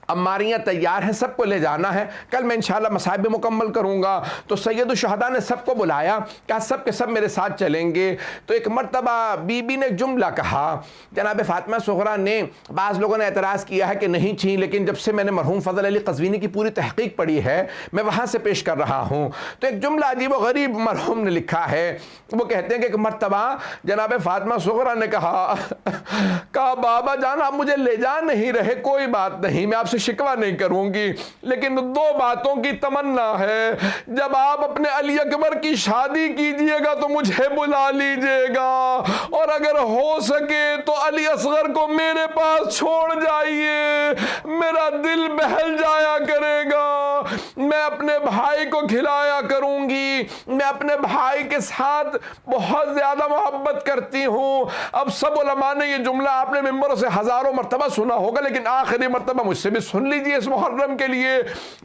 عماریاں تیار ہیں، سب کو لے جانا ہے، کل میں انشاءاللہ مصائب مکمل کروں گا۔ تو سید الشہداء نے سب کو بلایا، کہا سب کے سب میرے ساتھ چلیں گے۔ تو ایک مرتبہ بی بی نے ایک جملہ کہا، جناب فاطمہ صغریٰ نے، بعض لوگوں نے اعتراض کیا ہے کہ نہیں تھی، لیکن جب سے میں نے مرحوم فضل علی قزوینی کی پوری تحقیق پڑھی ہے میں وہاں سے پیش کر رہا ہوں، تو ایک جملہ عجیب و غریب مرحوم نے لکھا ہے۔ وہ کہتے ہیں کہ ایک مرتبہ جناب فاطمہ صغریٰ نے کہا بابا جان آپ مجھے لے جا نہیں رہے، کوئی بات نہیں، میں آپ سے شکوہ نہیں کروں گی، لیکن 2 باتوں کی تمنا ہے، جب آپ اپنے علی اکبر کی شادی کیجئے گا تو مجھے بلا لیجئے گا، اور اگر ہو سکے تو علی اصغر کو میرے پاس چھوڑ جائیے، میرا دل بہل جایا کرے گا، میں اپنے بھائی کو کھلایا کروں گی، میں اپنے بھائی کے ساتھ بہت زیادہ محبت کرتی ہوں۔ اب سب علماء نے یہ جملہ آپ نے ممبروں سے ہزاروں مرتبہ سنا ہوگا، لیکن آخری مرتبہ مجھ سے بھی سن لیجئے اس محرم کے لیے۔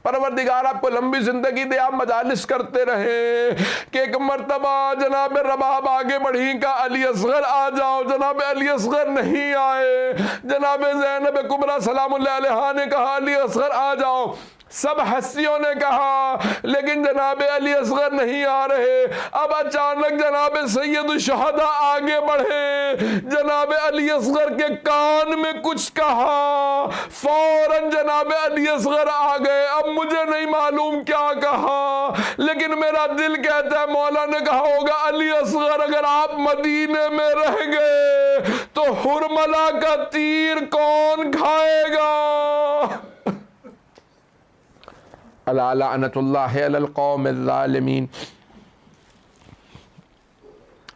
پروردگار آپ کو لمبی زندگی دے، آپ مجالس کرتے رہیں۔ کہ ایک مرتبہ جناب رباب آگے بڑھی کا علی اصغر آ جاؤ، جناب علی اصغر نہیں آئے، جناب زینب کبریٰ سلام اللہ علیہا نے کہا علی اصغر آ جاؤ، سب ہستیوں نے کہا، لیکن جناب علی اصغر نہیں آ رہے۔ اب اچانک جناب سید الشہداء آگے بڑھے، جناب علی اصغر کے کان میں کچھ کہا، فوراً جناب علی اصغر آ گئے۔ اب مجھے نہیں معلوم کیا کہا، لیکن میرا دل کہتا ہے مولا نے کہا ہوگا علی اصغر اگر آپ مدینے میں رہ گئے تو حرملہ کا تیر کون کھائے گا؟ الا لعنت اللہ علی القوم الظالمین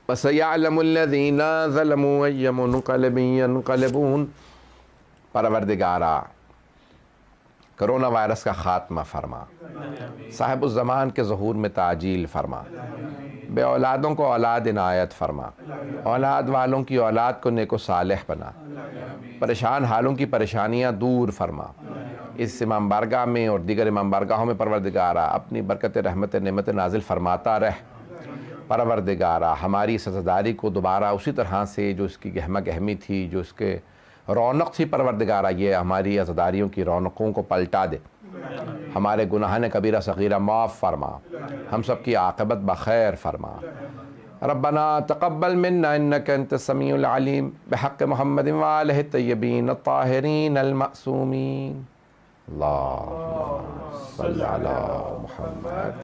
وسیعلم الذین ظلموا ای منقلب ینقلبون۔ پروردگارا کرونا وائرس کا خاتمہ فرما، صاحب الزمان کے ظہور میں تعجیل فرما، بے اولادوں کو اولاد عنایت فرما، اولاد والوں کی اولاد کو نیک و صالح بنا، پریشان حالوں کی پریشانیاں دور فرما۔ اس امام بارگاہ میں اور دیگر امام بارگاہوں میں پروردگارا اپنی برکت رحمت نعمت نازل فرماتا رہ۔ پروردگارا ہماری اس عزاداری کو دوبارہ اسی طرح سے جو اس کی گہمہ گہمی تھی، جو اس کے رونق تھی، پروردگارا یہ ہماری عزاداریوں کی رونقوں کو پلٹا دے، ہمارے گناہان کبیرہ صغیرہ معاف فرما، ہم سب کی عاقبت بخیر فرما۔ ربنا تقبل منا انك انت السميع العليم بحق محمد وآلہ الطیبین الطاہرین المعصومین. اللهم صل علی محمد.